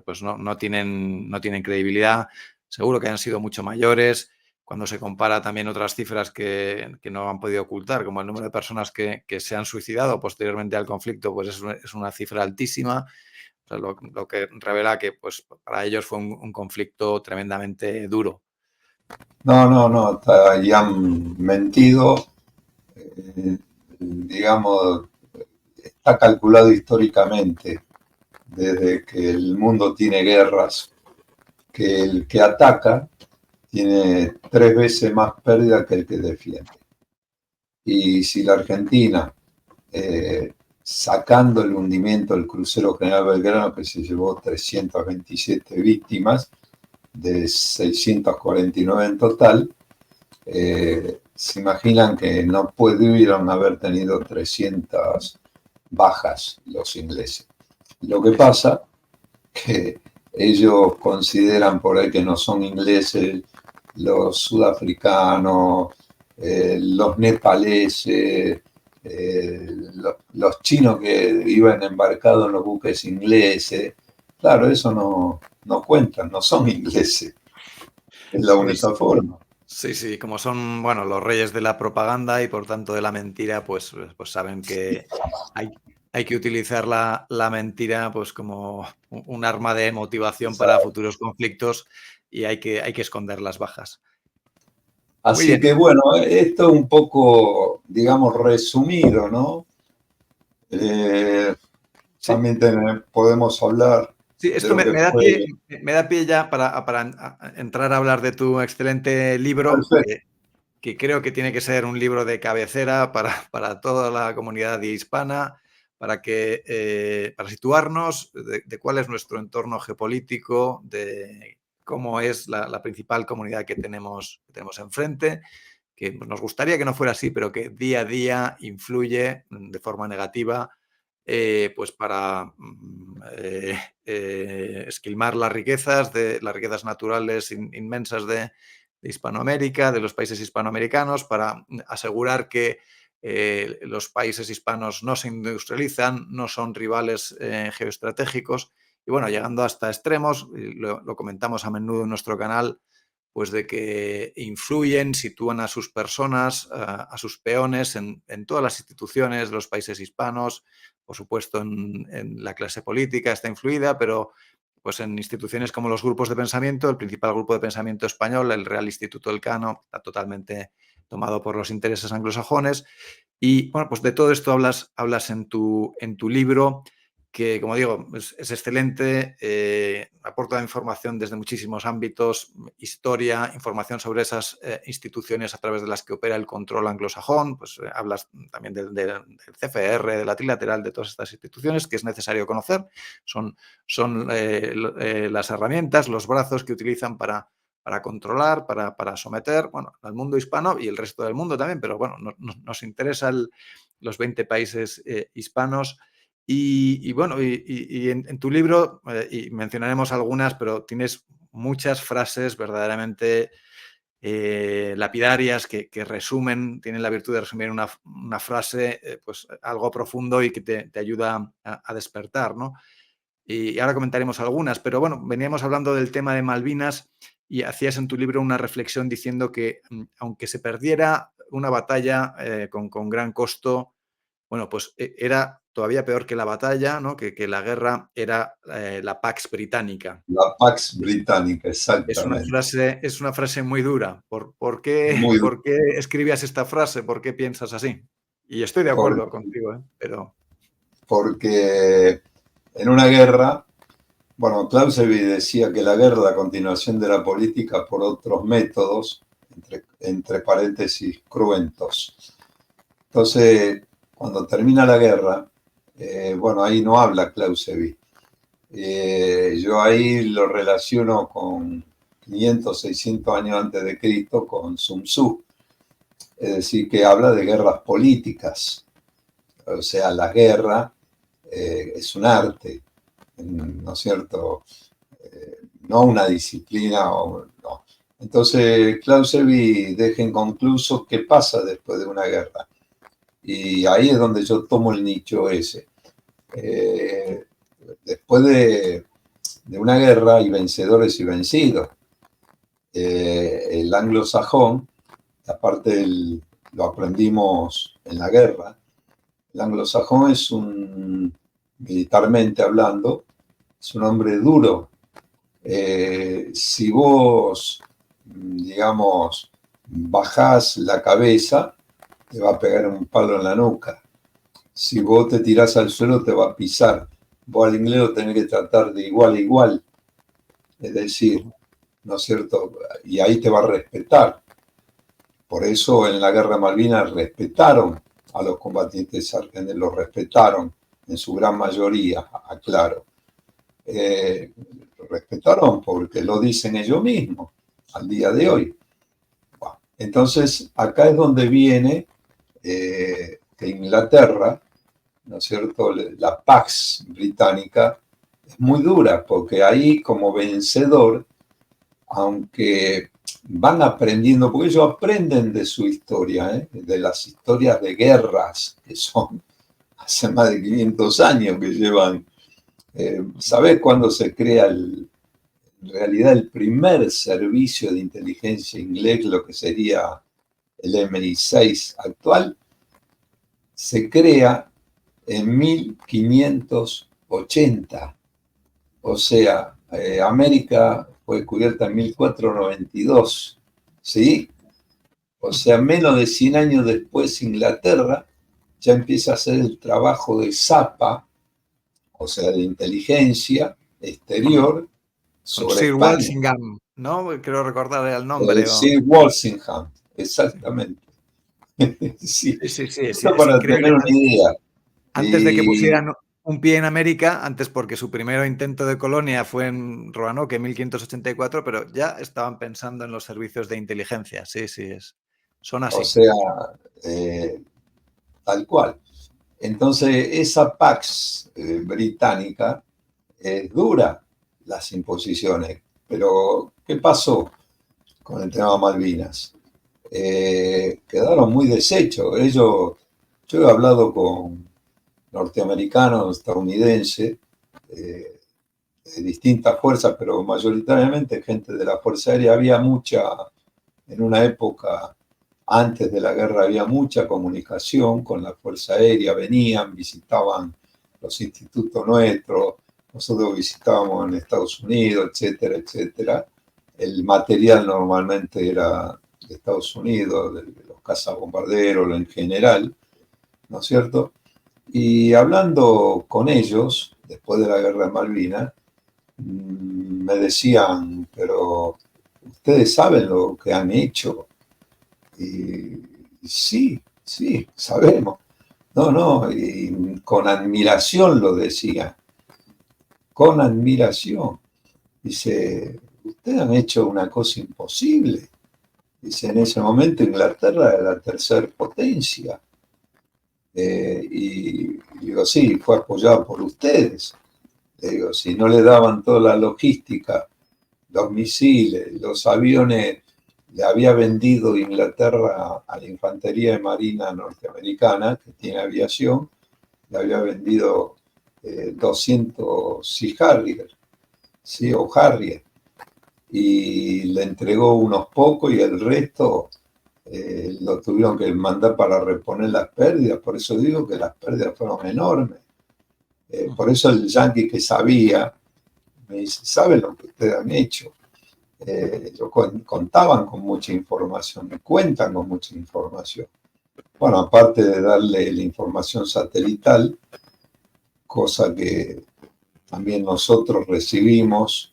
pues no tienen credibilidad. Seguro que han sido mucho mayores. Cuando se compara también otras cifras que no han podido ocultar, como el número de personas que se han suicidado posteriormente al conflicto, pues es una cifra altísima. O sea, lo que revela que pues, para ellos fue un conflicto tremendamente duro. No, no, no, y han mentido, digamos, está calculado históricamente desde que el mundo tiene guerras, que el que ataca tiene 3 veces más pérdida que el que defiende. Y si la Argentina, sacando el hundimiento del crucero General Belgrano, que se llevó 327 víctimas de 649 en total, se imaginan que no pudieron haber tenido 300 bajas los ingleses. Lo que Sí, sí. pasa que ellos consideran por ahí que no son ingleses, los sudafricanos, los nepaleses, los chinos que iban embarcados en los buques ingleses. Claro, eso no cuentan, no son ingleses. Es la Pues única forma. sí, sí, como son, bueno, los reyes de la propaganda y por tanto de la mentira, pues saben que hay que utilizar la mentira pues como un arma de motivación para futuros conflictos y hay que esconder las bajas. Muy Así bien. que bueno, esto un poco, digamos, resumido, ¿no? Eh, Sí, también podemos hablar sí, de esto lo que pie, fue. me da pie ya para entrar a hablar de tu excelente libro, Perfecto. que creo que tiene que ser un libro de cabecera para toda la comunidad hispana, para situarnos de cuál es nuestro entorno geopolítico, de cómo es la principal comunidad que tenemos enfrente, que nos gustaría que no fuera así, pero que día a día influye de forma negativa, pues para esquilmar las riquezas naturales inmensas de Hispanoamérica, de los países hispanoamericanos, para asegurar que los países hispanos no se industrializan, no son rivales geoestratégicos, y bueno, llegando hasta extremos, lo comentamos a menudo en nuestro canal, pues de que influyen, sitúan a sus personas, a sus peones en todas las instituciones de los países hispanos, por supuesto en la clase política está influida, pero pues en instituciones como los grupos de pensamiento, el principal grupo de pensamiento español, el Real Instituto Elcano, está totalmente tomado por los intereses anglosajones. Y bueno, pues de todo esto hablas en tu libro, que como digo, es excelente, aporta información desde muchísimos ámbitos, historia, información sobre esas instituciones a través de las que opera el control anglosajón, pues hablas también del CFR, de la trilateral, de todas estas instituciones que es necesario conocer, son las herramientas, los brazos que utilizan para controlar, para someter, bueno, al mundo hispano y el resto del mundo también, pero bueno, nos interesa los 20 países hispanos. Bueno, en tu libro, y mencionaremos algunas, pero tienes muchas frases verdaderamente lapidarias que resumen, tienen la virtud de resumir una frase, pues algo profundo y que te ayuda a despertar, ¿no? Y ahora comentaremos algunas, pero bueno, veníamos hablando del tema de Malvinas y hacías en tu libro una reflexión diciendo que aunque se perdiera una batalla con gran costo, bueno, pues era todavía peor que la batalla, ¿no? Que la guerra era la Pax Británica. La Pax Es, Británica, exactamente. es una frase muy dura. Muy ¿Por qué escribías esta frase? ¿Por qué piensas así? Y estoy de por- acuerdo contigo, ¿eh? Pero porque en una guerra, bueno, Clausewitz decía que la guerra es la continuación de la política por otros métodos, entre paréntesis, cruentos. Entonces, cuando termina la guerra, bueno, ahí no habla Clausewitz. Yo ahí lo relaciono con 500, 600 años antes de Cristo, con Sun Tzu, es decir, que habla de guerras políticas. O sea, la guerra es un arte, ¿no es cierto? No una disciplina. No. Entonces, Clausewitz deja inconcluso qué pasa después de una guerra. Y ahí es donde yo tomo el nicho ese. Eh, Después de una guerra hay vencedores y vencidos. El anglosajón, aparte lo aprendimos en la guerra, el anglosajón es militarmente hablando, es un hombre duro. Si vos, digamos, bajás la cabeza, te va a pegar un palo en la nuca. Si vos te tirás al suelo, te va a pisar. Vos al inglés lo tenés que tratar de igual a igual. Es decir, ¿no es cierto? Y ahí te va a respetar. Por eso en la guerra de Malvinas respetaron a los combatientes sargentos, los respetaron en su gran mayoría, aclaro. Lo respetaron porque lo dicen ellos mismos al día de hoy. Bueno, entonces, acá es donde viene que Inglaterra, ¿no es cierto? La Pax Británica es muy dura porque ahí como vencedor, aunque van aprendiendo, porque ellos aprenden de su historia, de las historias de guerras que son hace más de 500 años que llevan. ¿Sabés cuándo se crea en realidad el primer servicio de inteligencia inglés, lo que sería el MI6 actual? Se crea en 1580. O sea, América fue descubierta en 1492, ¿sí? O sea, menos de 100 años después, Inglaterra ya empieza a hacer el trabajo de zapa, o sea, de inteligencia exterior Con sobre Sir España. Walsingham, ¿no? Creo recordar el nombre. Sir Walsingham, exactamente. Sí, Sí, sí, sí, sí, esto es para increíble. tener una idea. Antes de que Y, pusieran un pie en América, antes porque su primer intento de colonia fue en Roanoke en 1584, pero ya estaban pensando en los servicios de inteligencia. Sí, sí, son o así. sea, eh, tal cual. Entonces, esa Pax británica es dura, las imposiciones. Pero, ¿qué pasó con el tema Malvinas? Quedaron muy deshechos. Yo he hablado con norteamericanos, estadounidenses, eh, de distintas fuerzas, pero mayoritariamente gente de la Fuerza Aérea. Había mucha, en una época antes de la guerra había mucha comunicación con la Fuerza Aérea, venían, visitaban los institutos nuestros, nosotros visitábamos en Estados Unidos, etcétera, etcétera. El material normalmente era de Estados Unidos, de los cazabombarderos en general, ¿no es cierto? Y hablando con ellos, después de la guerra de Malvinas, me decían, pero ustedes saben lo que han hecho. Y sí, sí, sabemos. No, no, y con admiración lo decía, con admiración. Dice, ustedes han hecho una cosa imposible. Dice, en ese momento Inglaterra era la tercera potencia. Y digo, sí, fue apoyado por ustedes. Le digo, si no le daban toda la logística, los misiles, los aviones, le había vendido Inglaterra a la Infantería de Marina norteamericana, que tiene aviación, le había vendido 200 Sea Harrier, ¿sí? O Harrier, y le entregó unos pocos y el resto lo tuvieron que mandar para reponer las pérdidas. Por eso digo que las pérdidas fueron enormes. Por eso el yankee que sabía, me dice, ¿saben lo que ustedes han hecho? Contaban con mucha información, cuentan con mucha información. Bueno, aparte de darle la información satelital, cosa que también nosotros recibimos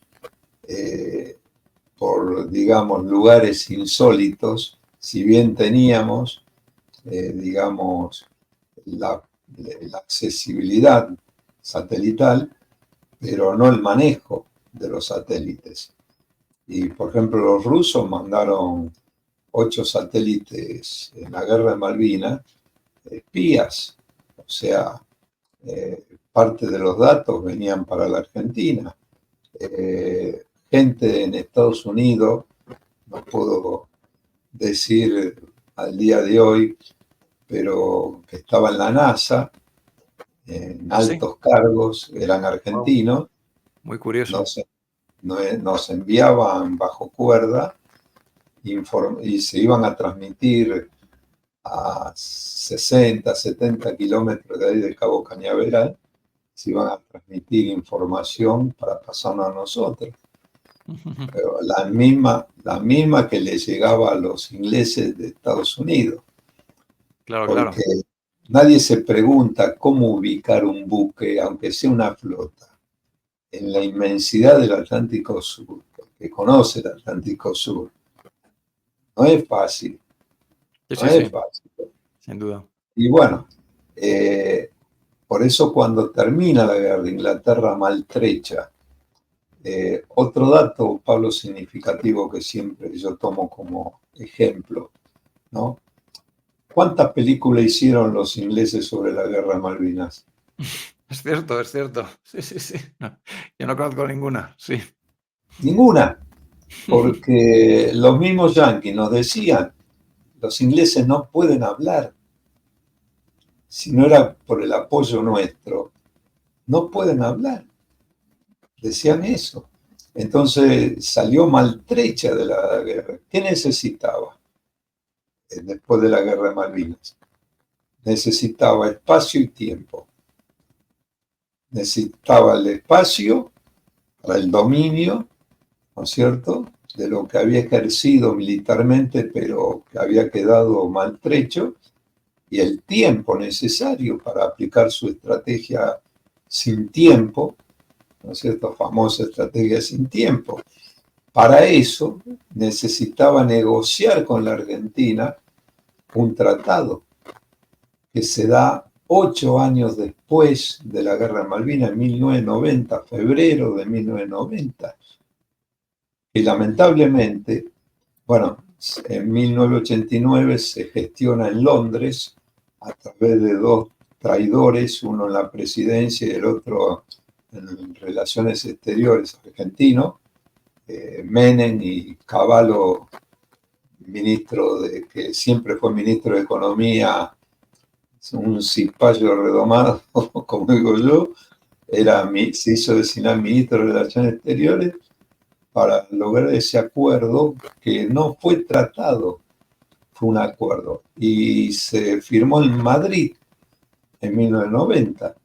por, digamos, lugares insólitos, si bien teníamos, digamos, la, la accesibilidad satelital, pero no el manejo de los satélites. Y, por ejemplo, los rusos mandaron 8 satélites en la guerra de Malvinas, espías, o sea, parte de los datos venían para la Argentina. Gente en Estados Unidos, no puedo decir al día de hoy, pero que estaba en la NASA, en ¿Ah, sí? altos cargos, eran Wow, argentinos, muy curioso. nos, nos enviaban bajo cuerda y se iban a transmitir a 60, 70 kilómetros de ahí del Cabo Cañaveral, se iban a transmitir información para pasarnos a nosotros. Pero la misma que le llegaba a los ingleses de Estados Unidos, Claro, porque claro. nadie se pregunta cómo ubicar un buque, aunque sea una flota, en la inmensidad del Atlántico Sur, que conoce el Atlántico Sur. No es fácil, Sí, no sí, es sí, fácil. sin duda. Y bueno, eh, por eso cuando termina la guerra, Inglaterra maltrecha. Otro dato, Pablo, significativo que siempre yo tomo como ejemplo, ¿no? ¿Cuántas películas hicieron los ingleses sobre la guerra de Malvinas? Es cierto, es cierto. Sí, sí, sí. No, yo no conozco ninguna, sí. Ninguna, porque los mismos yanquis nos decían, los ingleses no pueden hablar, si no era por el apoyo nuestro, no pueden hablar, decían eso. Entonces salió maltrecha de la guerra. ¿Qué necesitaba después de la guerra de Malvinas? Necesitaba espacio y tiempo. Necesitaba el espacio para el dominio ¿no es cierto?, de lo que había ejercido militarmente, pero que había quedado maltrecho, y el tiempo necesario para aplicar su estrategia sin tiempo, ¿no es cierto?, famosa estrategia sin tiempo. Para eso necesitaba negociar con la Argentina un tratado que se da 8 años después de la Guerra de Malvinas, en 1990, febrero de 1990, y lamentablemente, bueno, en 1989 se gestiona en Londres a través de dos traidores, uno en la presidencia y el otro en relaciones exteriores argentino, Menem y Cavallo, que siempre fue ministro de Economía, un cipayo redomado, como digo yo, se hizo designar ministro de Relaciones Exteriores para lograr ese acuerdo que no fue tratado, fue un acuerdo, y se firmó en Madrid en 1990,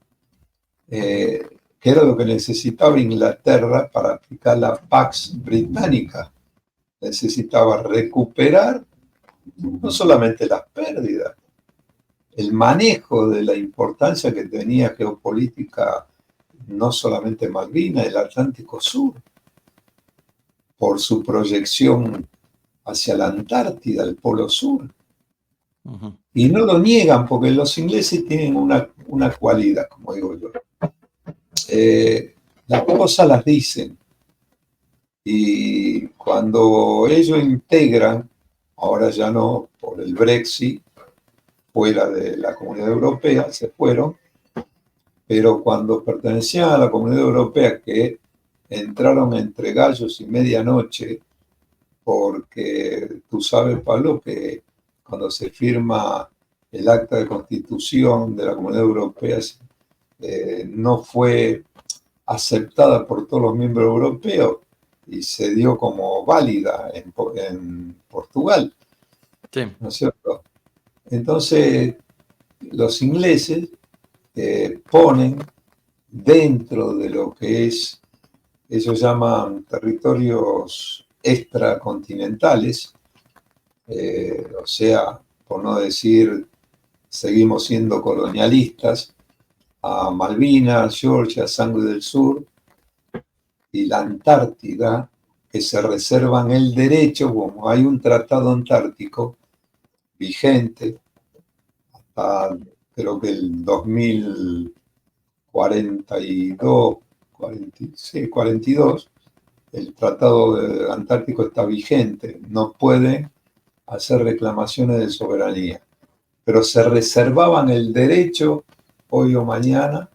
que era lo que necesitaba Inglaterra para aplicar la Pax Británica. Necesitaba recuperar no solamente las pérdidas, el manejo de la importancia que tenía geopolítica, no solamente Malvinas, el Atlántico Sur, por su proyección hacia la Antártida, el Polo Sur. Y no lo niegan porque los ingleses tienen una cualidad, como digo yo. Las cosas las dicen. Y cuando ellos integran, ahora ya no, por el Brexit, fuera de la Comunidad Europea, se fueron, pero cuando pertenecían a la Comunidad Europea, que entraron entre gallos y medianoche, porque tú sabes, Pablo, que cuando se firma el acta de constitución de la Comunidad Europea, no fue aceptada por todos los miembros europeos y se dio como válida en Portugal, Sí. ¿no es cierto? Entonces, los ingleses ponen dentro de lo que es, ellos llaman territorios extracontinentales, o sea, por no decir, seguimos siendo colonialistas, a Malvinas, Georgia, Sangre del Sur y la Antártida, que se reservan el derecho, como hay un tratado antártico vigente hasta creo que el 2042, 42, el tratado antártico está vigente, no puede hacer reclamaciones de soberanía, pero se reservaban el derecho hoy o mañana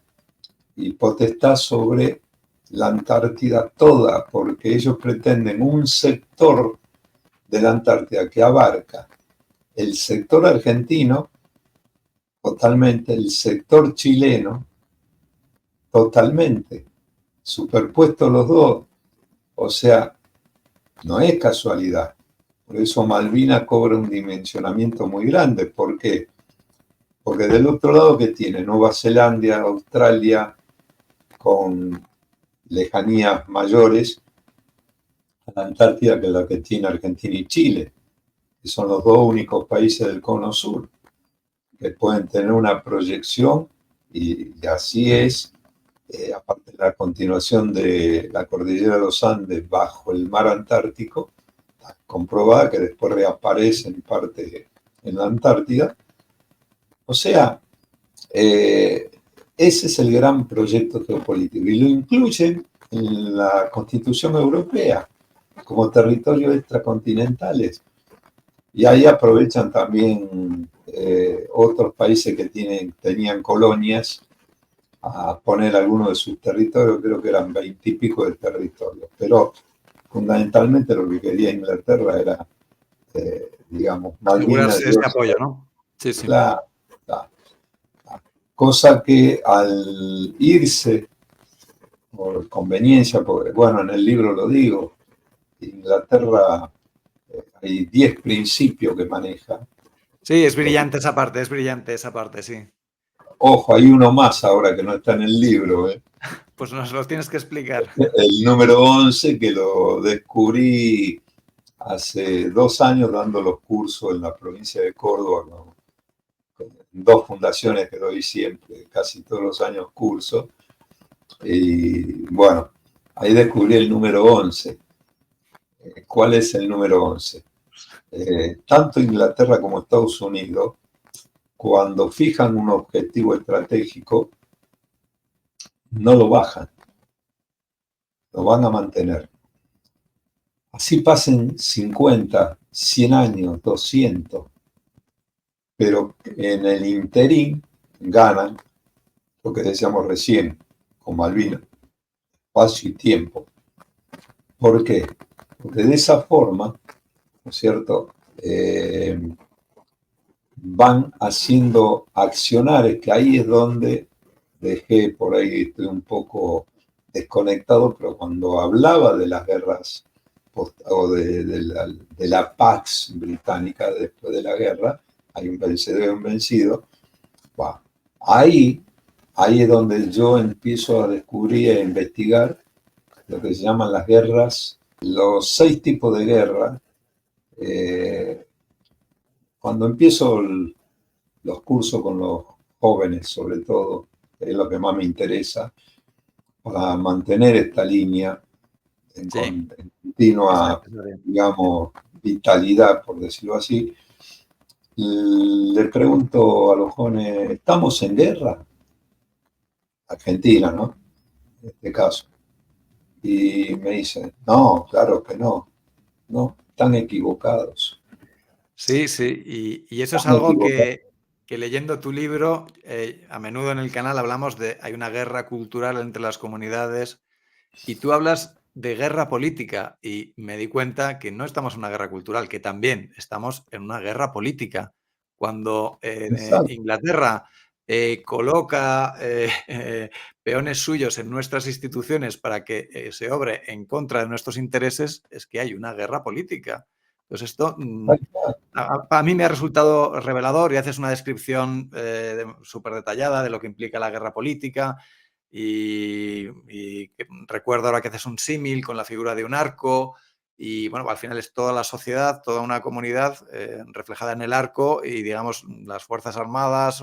y potestad sobre la Antártida toda, porque ellos pretenden un sector de la Antártida que abarca el sector argentino totalmente, el sector chileno totalmente, superpuestos los dos. O sea, no es casualidad. Por eso Malvinas cobra un dimensionamiento muy grande. ¿Por qué? Porque del otro lado, ¿qué tiene? Nueva Zelanda, Australia, con lejanías mayores a la Antártida que la que tiene Argentina y Chile, que son los dos únicos países del Cono Sur que pueden tener una proyección, y así es, aparte de la continuación de la cordillera de los Andes bajo el mar Antártico, comprobada que después reaparece en parte en la Antártida. O sea, ese es el gran proyecto geopolítico y lo incluyen en la Constitución Europea como territorios extracontinentales. Y ahí aprovechan también otros países que tenían colonias a poner algunos de sus territorios, creo que eran 20 y pico de territorios. Pero fundamentalmente lo que quería Inglaterra era, digamos, Malvinas. Asegurarse ese apoyo, ¿no? Sí, sí. La cosa que al irse, por conveniencia, porque, bueno, en el libro lo digo, Inglaterra hay 10 principios que maneja. Sí, es brillante esa parte, sí. Ojo, hay uno más ahora que no está en el libro, Pues nos lo tienes que explicar. El número 11 que lo descubrí hace 2 años dando los cursos en la provincia de Córdoba, ¿no? En dos fundaciones que doy siempre, casi todos los años cursos. Y bueno, ahí descubrí el número 11. ¿Cuál es el número 11? Tanto Inglaterra como Estados Unidos, cuando fijan un objetivo estratégico, no lo bajan, lo van a mantener. Así pasen 50, 100 años, 200, pero en el interín ganan lo que decíamos recién con Malvinas, espacio y tiempo. ¿Por qué? Porque de esa forma, ¿no es cierto?, van haciendo accionares, que ahí es donde dejé, por ahí estoy un poco desconectado, pero cuando hablaba de las guerras o de la Pax británica después de la guerra, hay un vencedor y un vencido, bueno, ahí es donde yo empiezo a descubrir e investigar lo que se llaman las guerras, los 6 tipos de guerra. Cuando empiezo los cursos con los jóvenes, sobre todo, que es lo que más me interesa, para mantener esta línea en Sí, continua, digamos, vitalidad, por decirlo así, le pregunto a los jóvenes, ¿estamos en guerra? Argentina, ¿no? En este caso. Y me dicen, no, claro que no, no, están equivocados. sí, sí. Y eso es Están algo equivocados. que leyendo tu libro, a menudo en el canal hablamos de hay una guerra cultural entre las comunidades y tú hablas de guerra política y me di cuenta que no estamos en una guerra cultural, que también estamos en una guerra política. Cuando Exacto. Inglaterra coloca peones suyos en nuestras instituciones para que se obre en contra de nuestros intereses, es que hay una guerra política. Pues esto a mí me ha resultado revelador y haces una descripción súper detallada de lo que implica la guerra política y recuerdo ahora que haces un símil con la figura de un arco y bueno, al final es toda la sociedad, toda una comunidad reflejada en el arco y digamos las Fuerzas Armadas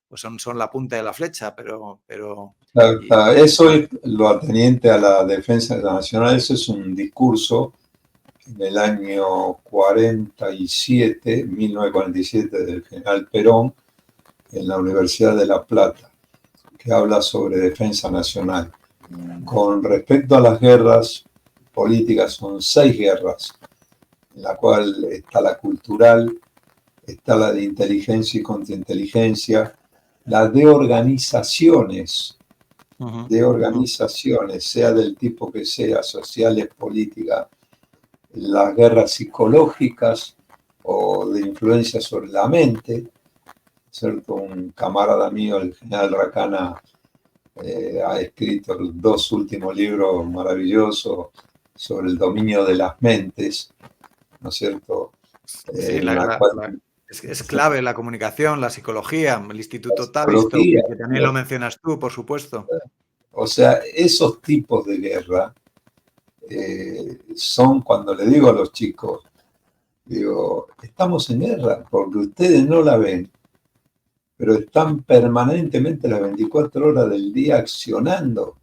pues son la punta de la flecha, Eso es lo ateniente a la defensa nacional. Eso es un discurso en el año 47, 1947, del general Perón en la Universidad de La Plata, que habla sobre defensa nacional. Con respecto a las guerras políticas, son 6 guerras, en la cual está la cultural, está la de inteligencia y contrainteligencia, la de organizaciones, sea del tipo que sea, sociales, políticas, las guerras psicológicas o de influencia sobre la mente, ¿cierto? Un camarada mío, el general Racana, ha escrito los 2 últimos libros maravillosos sobre el dominio de las mentes, ¿no es cierto? Sí, En la cual es clave la comunicación, la psicología, el la Instituto Tavistock, psicología, que también lo mencionas tú, por supuesto. o sea, esos tipos de guerra son cuando le digo a los chicos, digo, estamos en guerra porque ustedes no la ven, pero están permanentemente las 24 horas del día accionando,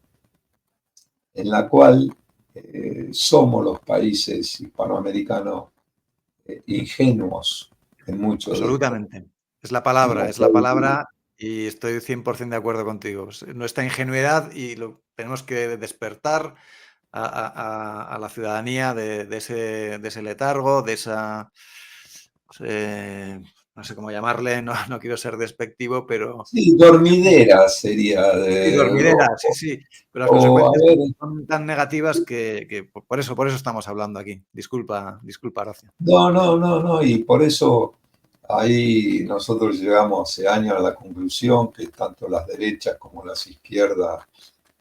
en la cual somos los países hispanoamericanos ingenuos en mucho de esto. Absolutamente. En la Es la cual, palabra y estoy 100% de acuerdo contigo. Nuestra ingenuidad y tenemos que despertar a la ciudadanía de ese letargo, de esa, no sé cómo llamarle, no quiero ser despectivo, pero sí, dormidera sería sí, dormidera, sí, sí, pero las o, a consecuencias ver, son tan negativas que por eso estamos hablando aquí. Disculpa, Horacio. no, no, no, no, y por eso ahí nosotros llegamos hace años a la conclusión que tanto las derechas como las izquierdas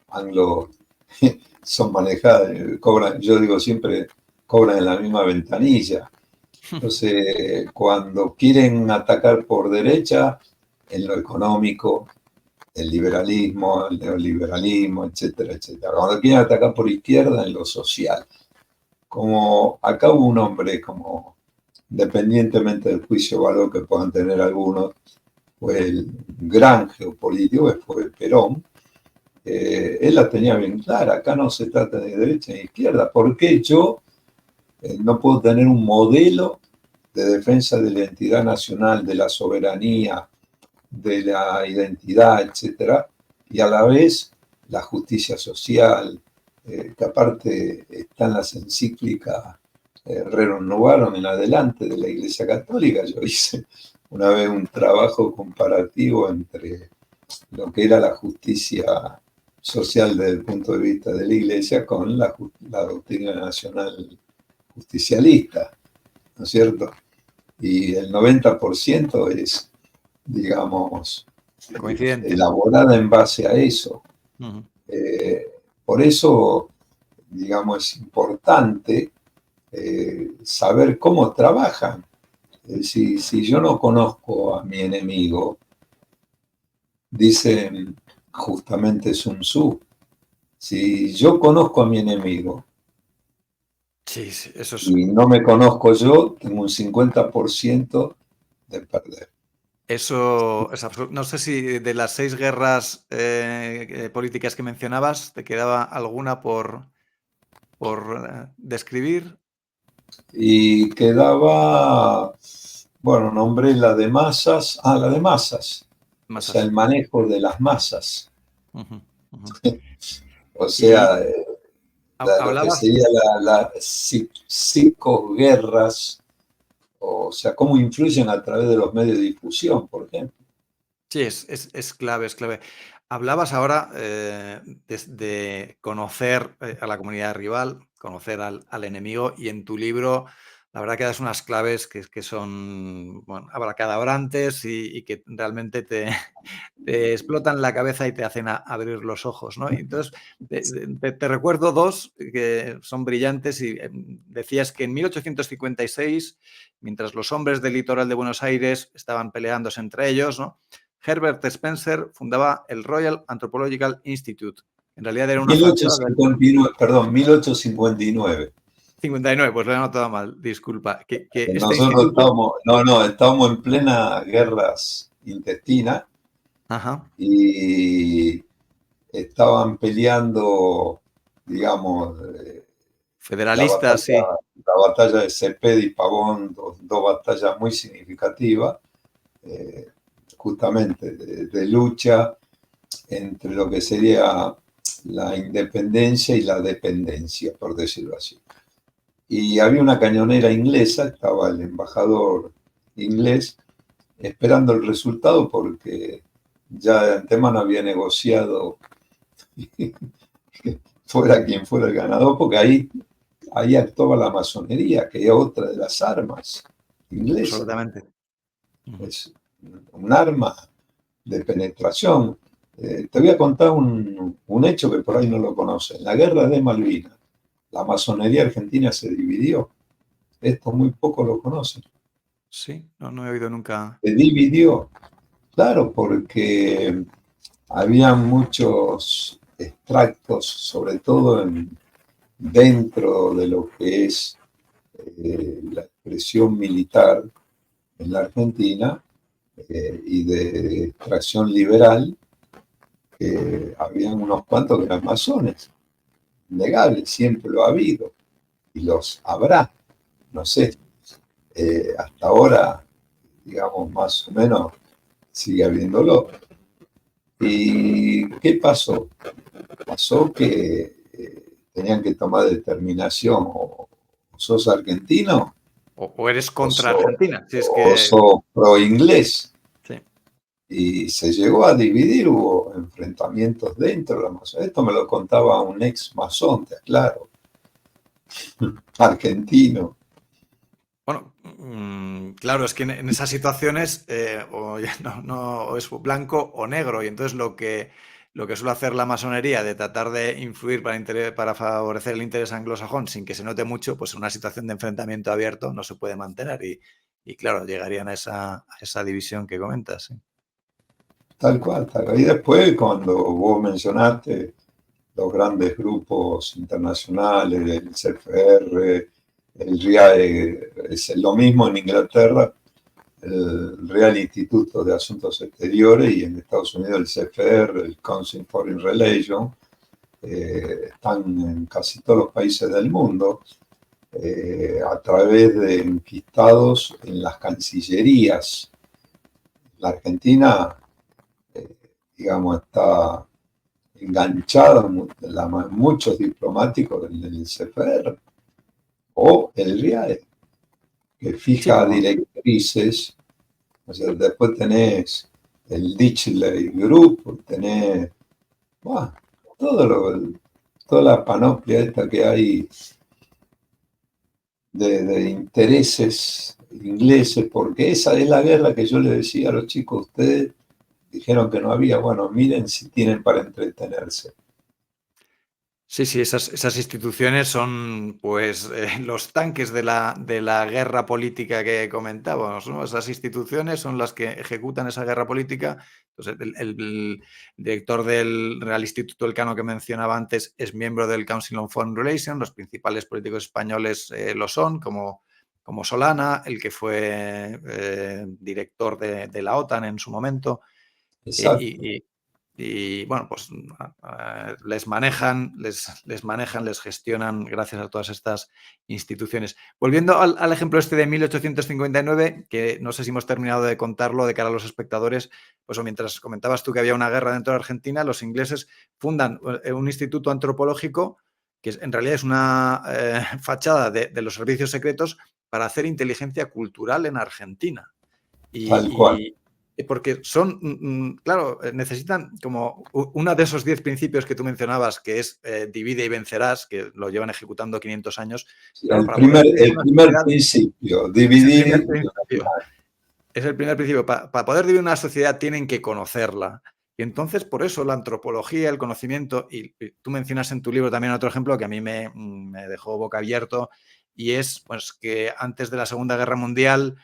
anglo son manejadas, cobran, yo digo siempre, cobran en la misma ventanilla. Entonces, cuando quieren atacar por derecha, en lo económico, el liberalismo, el neoliberalismo, etcétera, etcétera. Cuando quieren atacar por izquierda, en lo social. Como acá hubo un hombre, como independientemente del juicio de valor que puedan tener algunos, fue el gran geopolítico, que fue Perón. Él la tenía bien clara, acá no se trata de derecha ni izquierda. ¿Por qué yo no puedo tener un modelo de defensa de la identidad nacional, de la soberanía, de la identidad, etcétera, y a la vez la justicia social, que aparte están las encíclicas Rerum Novarum en adelante de la Iglesia Católica? Yo hice una vez un trabajo comparativo entre lo que era la justicia social desde el punto de vista de la Iglesia con la doctrina nacional justicialista, ¿no es cierto? Y el 90% es, digamos, Coincidente. elaborada en base a eso. Ujú. Por eso, digamos, es importante saber cómo trabajan. Si yo no conozco a mi enemigo, dice justamente Sun Tzu, si yo conozco a mi enemigo Sí, sí, eso es. y no me conozco yo, tengo un 50% de perder. Eso es absurdo. No sé si de las 6 guerras políticas que mencionabas, ¿te quedaba alguna por describir? Y quedaba, bueno, nombré la de masas, la de masas, o sea, Masas. el manejo de las masas, Ujú, ujú. o Y sea, lo que hablabas, sería la psicoguerras, o sea, cómo influyen a través de los medios de difusión, por ejemplo. sí, es clave, es clave. Hablabas ahora de conocer a la comunidad rival, conocer al enemigo, y en tu libro la verdad que das unas claves que son, bueno, abracadabrantes y que realmente te explotan la cabeza y te hacen abrir los ojos, ¿no? Y entonces, te recuerdo dos que son brillantes y decías que en 1856, mientras los hombres del litoral de Buenos Aires estaban peleándose entre ellos, ¿no? Herbert Spencer fundaba el Royal Anthropological Institute. En realidad era una fachada del 1859, perdón, 1859. 59, pues lo he anotado mal, disculpa. Que este Nosotros instituto... estábamos en plena guerras intestinas Ajá. y estaban peleando, digamos, la Federalistas, batalla, sí. la batalla de Cepeda y Pavón, dos batallas muy significativas, eh, justamente de lucha entre lo que sería la independencia y la dependencia, por decirlo así. Y había una cañonera inglesa, estaba el embajador inglés esperando el resultado porque ya de antemano había negociado que fuera quien fuera el ganador, porque ahí actuaba la masonería, que es otra de las armas inglesas. Absolutamente. Ujú. Es un arma de penetración. Te voy a contar un hecho que por ahí no lo conocen. En la guerra de Malvinas, la masonería argentina se dividió. Esto muy poco lo conocen. Sí, no he oído nunca. Se dividió, claro, porque había muchos extractos, sobre todo dentro de lo que es la expresión militar en la Argentina y de extracción liberal, habían unos cuantos que eran masones, innegable, siempre lo ha habido y los habrá, no sé, hasta ahora, digamos, más o menos sigue habiéndolo. ¿Y qué pasó? Pasó que tenían que tomar determinación, o sos argentino O eres o contra sos, Argentina, si es o que... sos pro inglés. Sí. Y se llegó a dividir, hubo enfrentamientos dentro de la masonería. Esto me lo contaba un ex masón, te aclaro, argentino. Bueno, claro, es que en esas situaciones o, o es blanco o negro, y entonces lo que suele hacer la masonería de tratar de influir para favorecer el interés anglosajón sin que se note mucho, pues en una situación de enfrentamiento abierto no se puede mantener y claro, llegarían a esa división que comentas. Sí. tal cual, tal cual. Y después, cuando vos mencionaste los grandes grupos internacionales, el CFR, el RIAE, es lo mismo en Inglaterra, el Real Instituto de Asuntos Exteriores, y en Estados Unidos el CFR, el Council Foreign Relations, están en casi todos los países del mundo, a través de enquistados en las cancillerías. La Argentina, digamos, está enganchada muchos diplomáticos en el CFR o el RIAE, que Sí, fija como, directrices. O sea, después tenés el Ditchley Group, tenés bueno, todo toda la panoplia esta que hay de intereses ingleses, porque esa es la guerra que yo le decía a los chicos, ustedes dijeron que no había, bueno, miren si tienen para entretenerse. sí, sí, esas instituciones son pues los tanques de la guerra política que comentábamos, ¿no? Esas instituciones son las que ejecutan esa guerra política. Entonces, el director del Real Instituto Elcano que mencionaba antes es miembro del Council on Foreign Relations, los principales políticos españoles lo son, como Solana, el que fue director de la OTAN en su momento. Exacto, Y bueno, pues les manejan, les gestionan gracias a todas estas instituciones. Volviendo al ejemplo este de 1859, que no sé si hemos terminado de contarlo de cara a los espectadores, pues o mientras comentabas tú que había una guerra dentro de Argentina, los ingleses fundan un instituto antropológico que en realidad es una fachada de los servicios secretos para hacer inteligencia cultural en Argentina. tal cual. Y porque son, claro, necesitan como uno de esos 10 principios que tú mencionabas, que es divide y vencerás, que lo llevan ejecutando 500 años, claro, para poder vivir en El una primer sociedad, principio, es el primer dividir. principio. Es el primer principio. Para poder vivir en una sociedad tienen que conocerla. Y entonces, por eso, la antropología, el conocimiento, y tú mencionas en tu libro también otro ejemplo que a mí me dejó boca abierto, y es pues, que antes de la Segunda Guerra Mundial,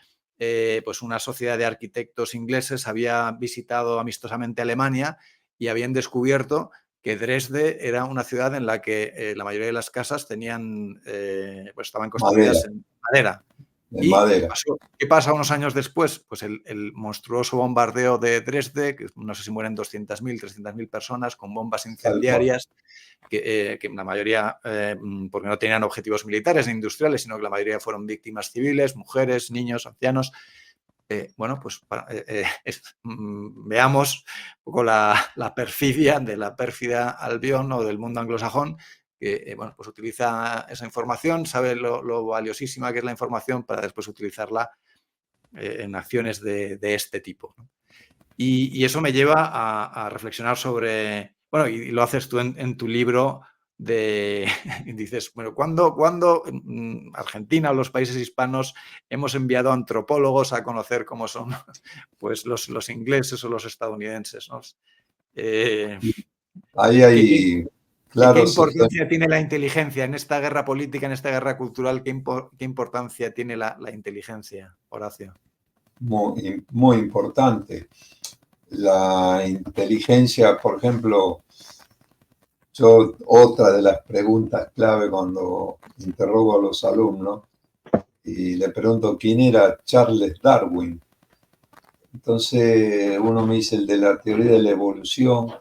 pues una sociedad de arquitectos ingleses había visitado amistosamente Alemania y habían descubierto que Dresde era una ciudad en la que la mayoría de las casas tenían, pues estaban Madera, construidas en madera. de ¿Y madera, qué pasa unos años después? Pues el monstruoso bombardeo de Dresde, que no sé si mueren 200.000, 300.000 personas con bombas tal cual. incendiarias, que la mayoría, porque no tenían objetivos militares ni industriales, sino que la mayoría fueron víctimas civiles, mujeres, niños, ancianos. Bueno, pues veamos un poco la perfidia de la pérfida Albión o del mundo anglosajón, que bueno, pues utiliza esa información, sabe lo valiosísima que es la información para después utilizarla en acciones de este tipo, ¿no? Y eso me lleva a reflexionar sobre, bueno, y lo haces tú en tu libro de, dices, bueno, ¿cuándo Argentina o los países hispanos hemos enviado antropólogos a conocer cómo son pues los ingleses o los estadounidenses, ¿no? Eh, Ahí ¿qué, qué, hay qué claros ejemplos. importancia tiene la inteligencia en esta guerra política, en esta guerra cultural? ¿Qué importancia tiene la inteligencia, Horacio? Muy importante. La inteligencia, por ejemplo, yo otra de las preguntas clave cuando interrogo a los alumnos y le pregunto quién era Charles Darwin. Entonces uno me dice el de la teoría de la evolución,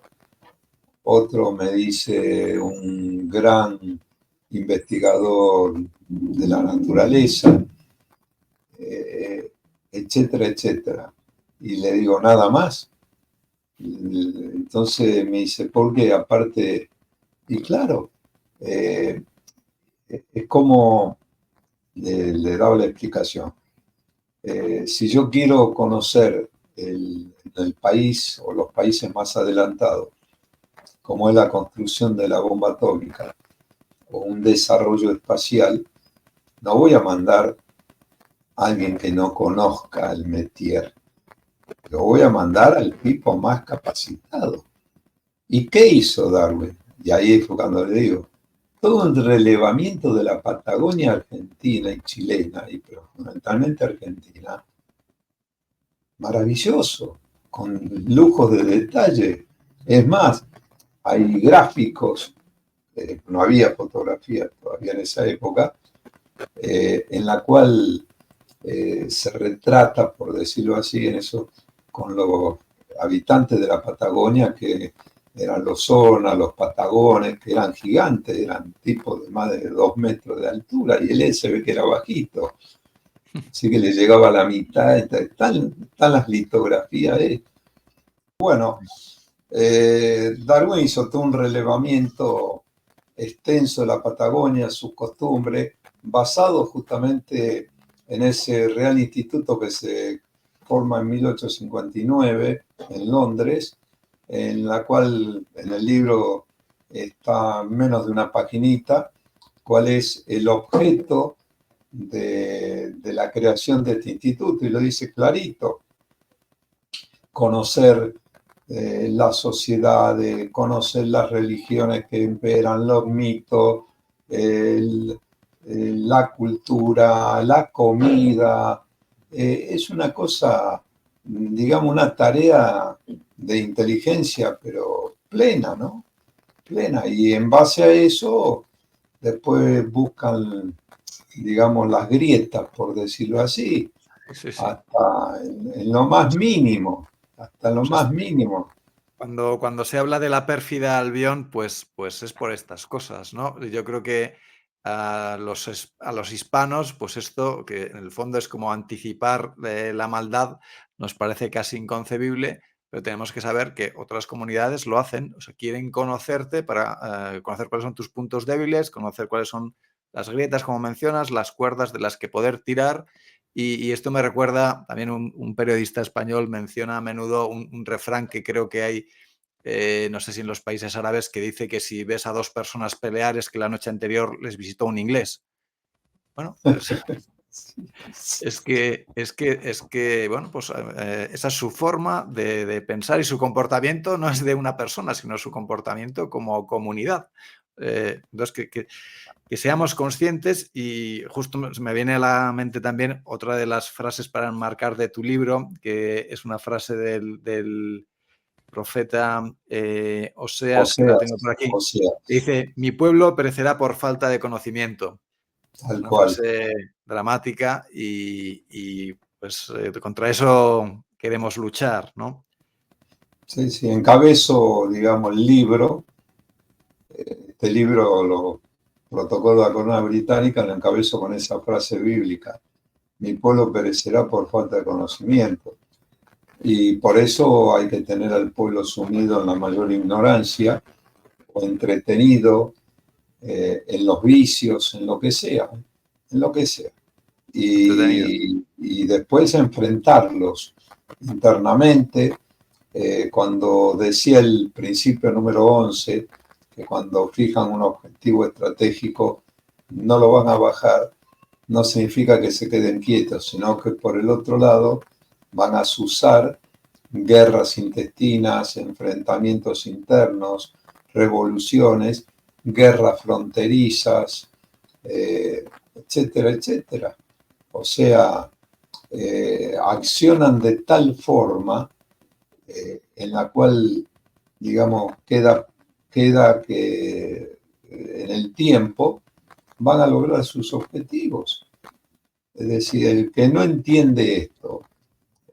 otro me dice un gran investigador de la naturaleza, etcétera, etcétera. Y le digo nada más. Entonces me dice, ¿por qué? Aparte, y claro, eh, es como le daba la explicación. Si yo quiero conocer el país o los países más adelantados, como es la construcción de la bomba atómica o un desarrollo espacial, no voy a mandar a alguien que no conozca el métier, lo voy a mandar al tipo más capacitado. ¿Y qué hizo Darwin? Y ahí fue cuando le digo, todo un relevamiento de la Patagonia argentina y chilena, y pero fundamentalmente argentina, maravilloso. con lujos de detalle. Es más, hay gráficos, no había fotografía todavía en esa época, en la cual se retrata, por decirlo así, en eso, con los habitantes de la Patagonia, que eran los zonas, los patagones, que eran gigantes, eran tipos de más de 2 metros de altura, y él se ve que era bajito, así que le llegaba a la mitad. Están las litografías. Bueno, Darwin hizo todo un relevamiento extenso de la Patagonia, sus costumbres, basado justamente en ese Real Instituto que se forma en 1859 en Londres, en la cual en el libro está menos de una paginita, cuál es el objeto de la creación de este instituto, y lo dice clarito: conocer la sociedad, conocer las religiones que imperan, los mitos, la cultura, la comida. Es una cosa, digamos, una tarea de inteligencia, pero plena, ¿no? Plena. Y en base a eso, después buscan, digamos, las grietas, por decirlo así, Sí, sí. hasta en lo más mínimo, hasta lo O sea, más mínimo. cuando se habla de la pérfida Albión, pues es por estas cosas, ¿no? Yo creo que a los hispanos, pues esto, que en el fondo es como anticipar la maldad, nos parece casi inconcebible, pero tenemos que saber que otras comunidades lo hacen, o sea, quieren conocerte para conocer cuáles son tus puntos débiles, conocer cuáles son las grietas, como mencionas, las cuerdas de las que poder tirar. Y esto me recuerda, también un periodista español menciona a menudo un refrán que creo que hay, no sé si en los países árabes, que dice que si ves a dos personas pelear es que la noche anterior les visitó un inglés. Bueno, pues bueno, pues esa es su forma de pensar, y su comportamiento no es de una persona, sino su comportamiento como comunidad. Entonces, que seamos conscientes, y justo me viene a la mente también otra de las frases para enmarcar de tu libro, que es una frase del profeta Oseas, que la Oseas, tengo por aquí, que Oseas, dice: mi pueblo perecerá por falta de conocimiento. tal Una cual. frase dramática, pues contra eso queremos luchar, ¿no? Sí, sí, encabezo, digamos, el libro. Este libro, los protocolos de la corona británica, lo encabezo con esa frase bíblica: mi pueblo perecerá por falta de conocimiento. Y por eso hay que tener al pueblo sumido en la mayor ignorancia o entretenido en los vicios, en lo que sea, en lo que sea. Entretenido. Y después enfrentarlos internamente. Cuando decía el principio número 11, que cuando fijan un objetivo estratégico no lo van a bajar, no significa que se queden quietos, sino que por el otro lado van a azuzar guerras intestinas, enfrentamientos internos, revoluciones, guerras fronterizas, etcétera, etcétera. O sea, accionan de tal forma en la cual, digamos, queda que en el tiempo van a lograr sus objetivos. Es decir, el que no entiende esto,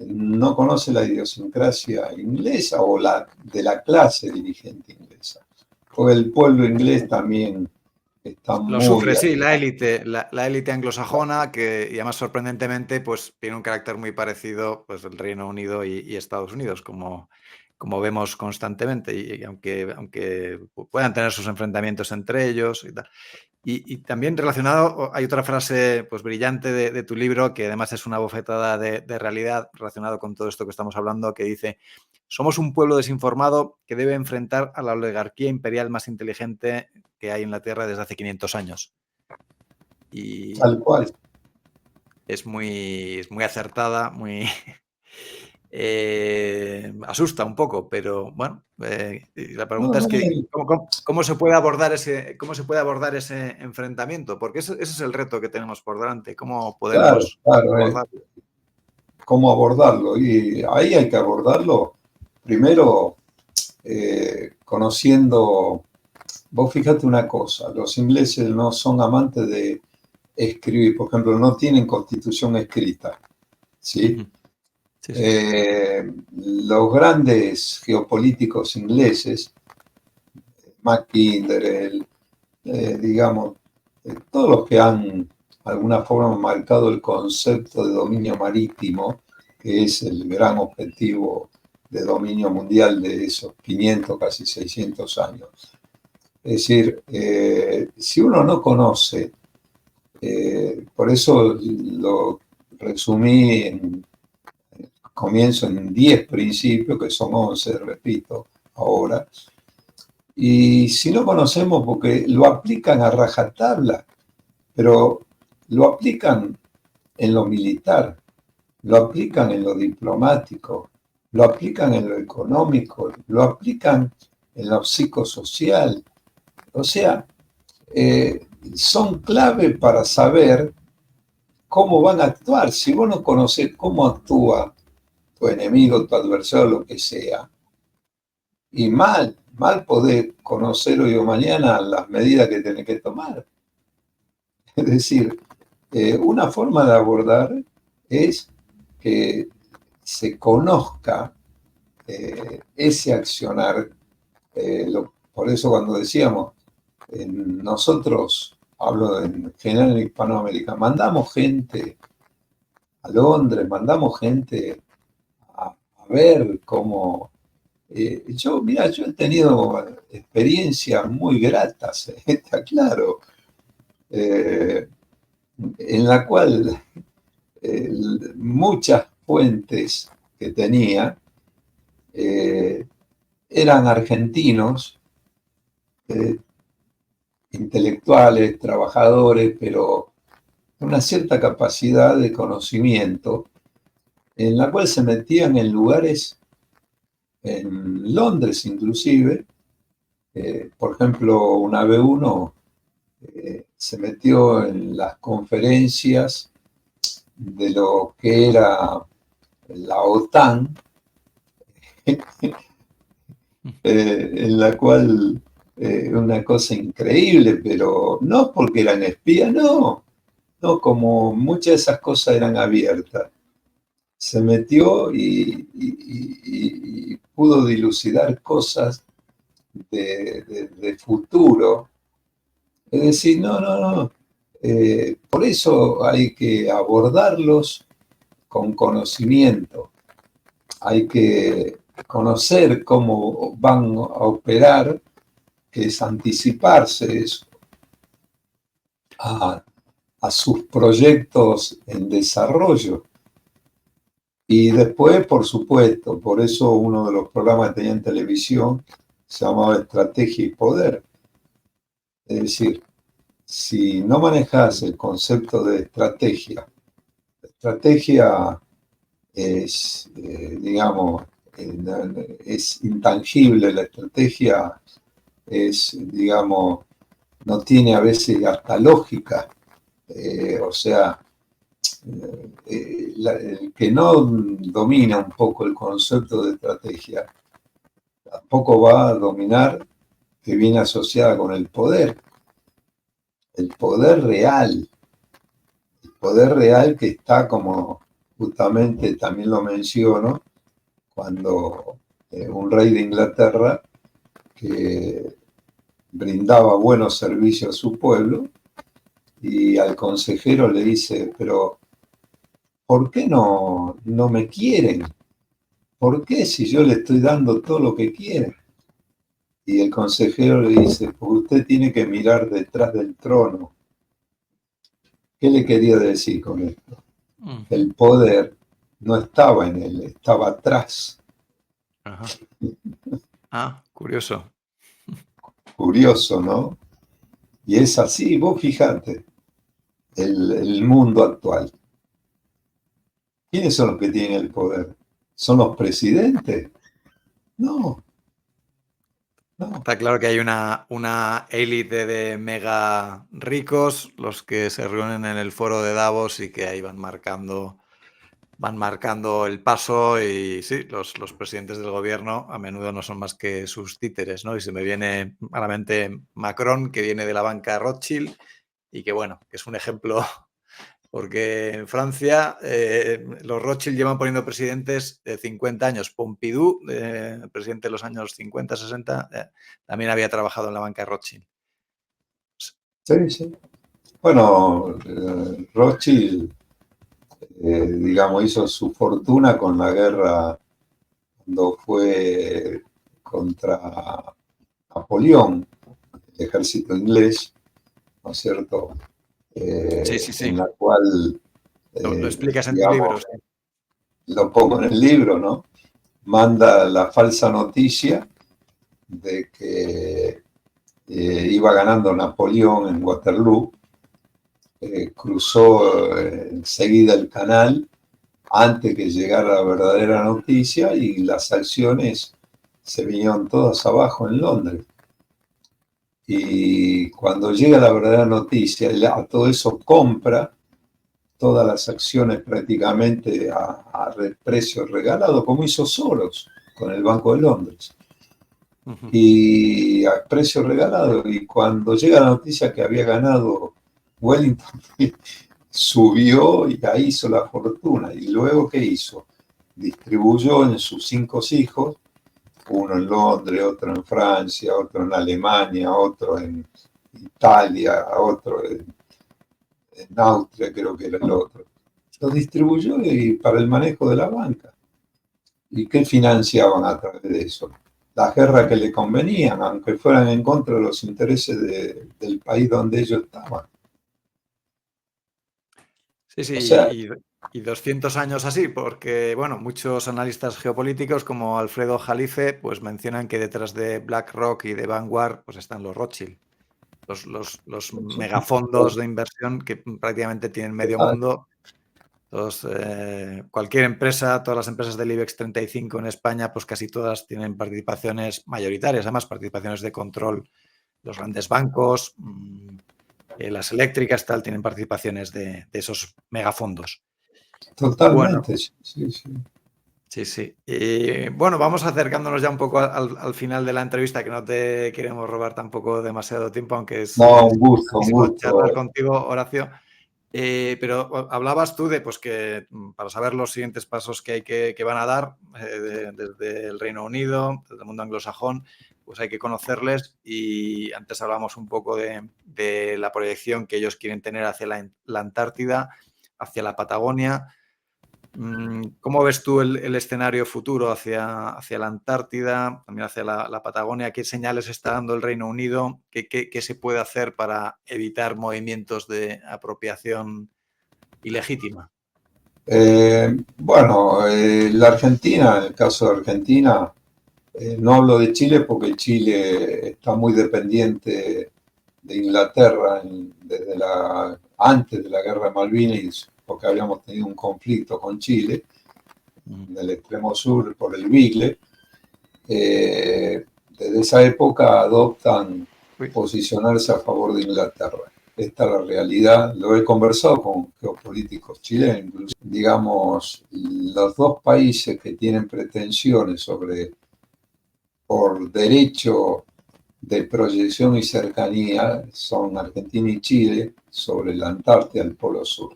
no conoce la idiosincrasia inglesa o la de la clase dirigente inglesa. Porque el pueblo inglés también está Lo muy sufre, sí, aislado. la élite anglosajona, que, y además sorprendentemente, pues tiene un carácter muy parecido, pues el Reino Unido y Estados Unidos, como vemos constantemente, y aunque puedan tener sus enfrentamientos entre ellos y tal. Y también relacionado, hay otra frase pues brillante de tu libro, que además es una bofetada de realidad relacionado con todo esto que estamos hablando, que dice: somos un pueblo desinformado que debe enfrentar a la oligarquía imperial más inteligente que hay en la Tierra desde hace 500 años. Y Tal cual. es muy acertada, muy... asusta un poco, pero bueno, y la pregunta No, es que no, ¿cómo se puede abordar ese enfrentamiento? Porque ese es el reto que tenemos por delante. ¿Cómo podemos claro, claro. abordarlo? Claro, cómo abordarlo. Y ahí hay que abordarlo primero conociendo. Vos fíjate una cosa, los ingleses no son amantes de escribir, por ejemplo, no tienen constitución escrita, ¿sí? Ujú. Sí, sí. Los grandes geopolíticos ingleses, Mackinder, digamos, todos los que han de alguna forma marcado el concepto de dominio marítimo, que es el gran objetivo de dominio mundial de esos 500, casi 600 años. Es decir, si uno no conoce, por eso lo resumí comienzo en 10 principios, que son 11, repito, ahora, y si no conocemos, porque lo aplican a rajatabla, pero lo aplican en lo militar, lo aplican en lo diplomático, lo aplican en lo económico, lo aplican en lo psicosocial. O sea, son clave para saber cómo van a actuar. Si vos no conocés cómo actúa tu enemigo, tu adversario, lo que sea, y mal podés conocer hoy o mañana las medidas que tenés que tomar. Es decir, una forma de abordar es que se conozca ese accionar. Por eso cuando decíamos, nosotros, hablo en general en Hispanoamérica, mandamos gente a Londres, mandamos gente a ver cómo. Mira, yo he tenido experiencias muy gratas, está claro, eh, en la cual eh, muchas fuentes que tenía eh, eran argentinos, eh, intelectuales, trabajadores, pero una cierta capacidad de conocimiento, en la cual se metían en lugares, en Londres inclusive, por ejemplo, una B1 se metió en las conferencias de lo que era la OTAN, en la cual una cosa increíble, pero no porque eran espías, no, como muchas de esas cosas eran abiertas. Se metió y pudo dilucidar cosas de futuro. Es decir, no. Por eso hay que abordarlos con conocimiento. Hay que conocer cómo van a operar, que es anticiparse eso, a, a sus proyectos en desarrollo. Y después, por supuesto, por eso uno de los programas que tenía en televisión se llamaba Estrategia y Poder. Es decir, si no manejas el concepto de estrategia es, digamos, es intangible, la estrategia es, digamos, no tiene a veces hasta lógica, o sea, el que no domina un poco el concepto de estrategia, tampoco va a dominar, que viene asociada con el poder real que está como justamente también lo menciono, cuando un rey de Inglaterra que brindaba buenos servicios a su pueblo y al consejero le dice, pero ¿por qué no me quieren? ¿Por qué si yo le estoy dando todo lo que quieren? Y el consejero le dice, porque usted tiene que mirar detrás del trono. ¿Qué le quería decir con esto? Ujú. El poder no estaba en él, estaba atrás. Ajá. Ah, curioso. Curioso, ¿no? Y es así, vos fijate, el mundo actual. ¿Quiénes son los que tienen el poder? ¿Son los presidentes? No, no. Está claro que hay una élite de mega ricos, los que se reúnen en el foro de Davos y que ahí van marcando. van marcando el paso y sí, los presidentes del gobierno a menudo no son más que sus títeres, ¿no? Y se me viene a la mente Macron, que viene de la banca Rothschild y que, bueno, que es un ejemplo porque en Francia los Rothschild llevan poniendo presidentes de 50 años. Pompidou, presidente de los años 50, 60, también había trabajado en la banca Rothschild. Sí, sí. Bueno, Rothschild, digamos, hizo su fortuna con la guerra cuando fue contra Napoleón, el ejército inglés, ¿no es cierto? Sí, sí, sí. En la cual, Lo explicas en tu libro. digamos, Sí. lo pongo en el libro, ¿no? Manda la falsa noticia de que iba ganando Napoleón en Waterloo, cruzó enseguida el canal antes que llegara la verdadera noticia y las acciones se vinieron todas abajo en Londres. Y cuando llega la verdadera noticia, a todo eso compra todas las acciones prácticamente a precio regalado, como hizo Soros con el Banco de Londres. Y a precio regalado. Y cuando llega la noticia que había ganado Wellington, subió y ahí hizo la fortuna. Y luego, ¿qué hizo? Distribuyó en sus 5 hijos, uno en Londres, otro en Francia, otro en Alemania, otro en Italia, otro en Austria, creo que era el otro. Los distribuyó para el manejo de la banca. ¿Y qué financiaban a través de eso? Las guerras que le convenían, aunque fueran en contra de los intereses del país donde ellos estaban. Sí, O sea, sí, y 200 años así, porque, bueno, muchos analistas geopolíticos como Alfredo Jalife, pues mencionan que detrás de BlackRock y de Vanguard, pues están los Rothschild, los megafondos de inversión que prácticamente tienen medio mundo. Cualquier empresa, todas las empresas del IBEX 35 en España, pues casi todas tienen participaciones mayoritarias, además participaciones de control. Los grandes bancos, las eléctricas, tal, tienen participaciones de esos megafondos. Bueno, totalmente, sí, sí, sí. sí, sí. Y bueno, vamos acercándonos ya un poco al final de la entrevista, que no te queremos robar tampoco demasiado tiempo, aunque es No, un gusto, un interesantísimo charlar gusto. contigo, Horacio. Pero hablabas tú de pues, que para saber los siguientes pasos que que van a dar desde el Reino Unido, desde el mundo anglosajón, pues hay que conocerles y antes hablamos un poco de la proyección que ellos quieren tener hacia la Antártida, hacia la Patagonia. ¿Cómo ves tú el escenario futuro hacia la Antártida, también hacia la Patagonia? ¿Qué señales está dando el Reino Unido? ¿Qué se puede hacer para evitar movimientos de apropiación ilegítima? Bueno, la Argentina, en el caso de Argentina, no hablo de Chile porque Chile está muy dependiente de Inglaterra antes de la guerra de Malvinas, porque habíamos tenido un conflicto con Chile en el extremo sur por el Bigle. Desde esa época adoptan Uy. posicionarse a favor de Inglaterra. Esta es la realidad. Lo he conversado con geopolíticos chilenos, incluso. Digamos, los dos países que tienen pretensiones por derecho de proyección y cercanía son Argentina y Chile sobre la Antártida, el Polo Sur.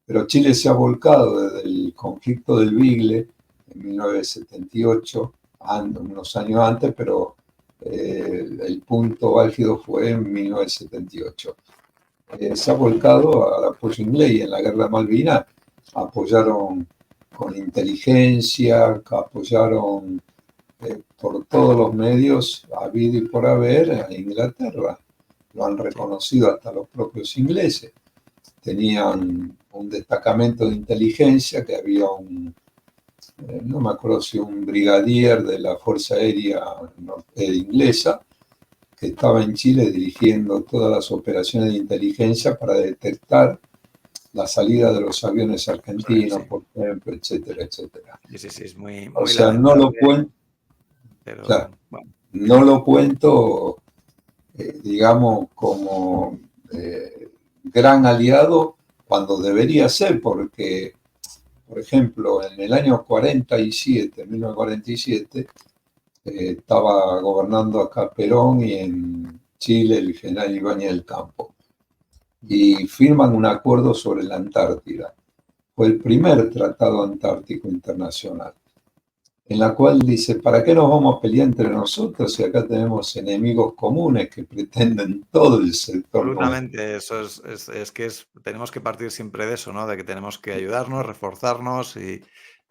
Pero Chile se ha volcado desde el conflicto del Bigle en 1978, unos años antes, pero el punto álgido fue en 1978. Se ha volcado al apoyo inglés y en la guerra de Malvinas apoyaron con inteligencia, apoyaron por todos los medios habido y por haber a Inglaterra. Lo han reconocido hasta los propios ingleses. Tenían un destacamento de inteligencia que había no me acuerdo si un brigadier de la Fuerza Aérea inglesa, que estaba en Chile dirigiendo todas las operaciones de inteligencia para detectar la salida de los aviones argentinos, Sí. por ejemplo, etcétera, etcétera. Sí, sí, sí, es muy, O muy sea, no lo lamentable, cuento, pero claro, bueno. no lo cuento digamos, como gran aliado cuando debería ser, porque Por ejemplo, en el año 47, 1947, estaba gobernando acá Perón y en Chile el general Ibáñez del Campo. Y firman un acuerdo sobre la Antártida. Fue el primer tratado antártico internacional, en la cual dice, ¿para qué nos vamos a pelear entre nosotros si acá tenemos enemigos comunes que pretenden todo el sector nuestro? Absolutamente, eso tenemos que partir siempre de eso, ¿no? De que tenemos que ayudarnos, reforzarnos y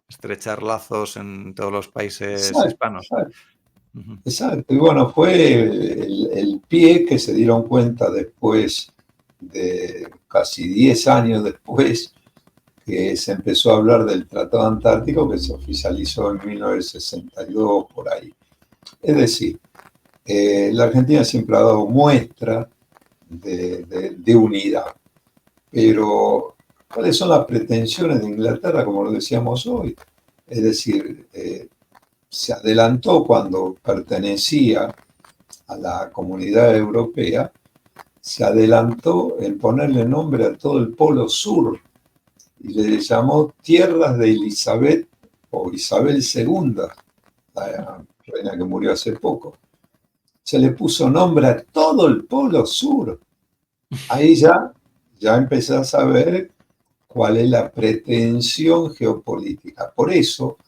estrechar lazos en todos los países Exacto, hispanos. exacto. Ujú. Exacto. Y bueno, fue el pie que se dieron cuenta después de casi 10 años después que se empezó a hablar del Tratado Antártico que se oficializó en 1962 por ahí. Es decir, la Argentina siempre ha dado muestra de unidad, pero ¿cuáles son las pretensiones de Inglaterra, como lo decíamos hoy? Es decir, se adelantó cuando pertenecía a la comunidad europea, se adelantó en ponerle nombre a todo el polo sur y le llamó Tierras de Elizabeth o Isabel II, la reina que murió hace poco. Se le puso nombre a todo el polo sur. Ahí ya empecé a saber cuál es la pretensión geopolítica. Por eso,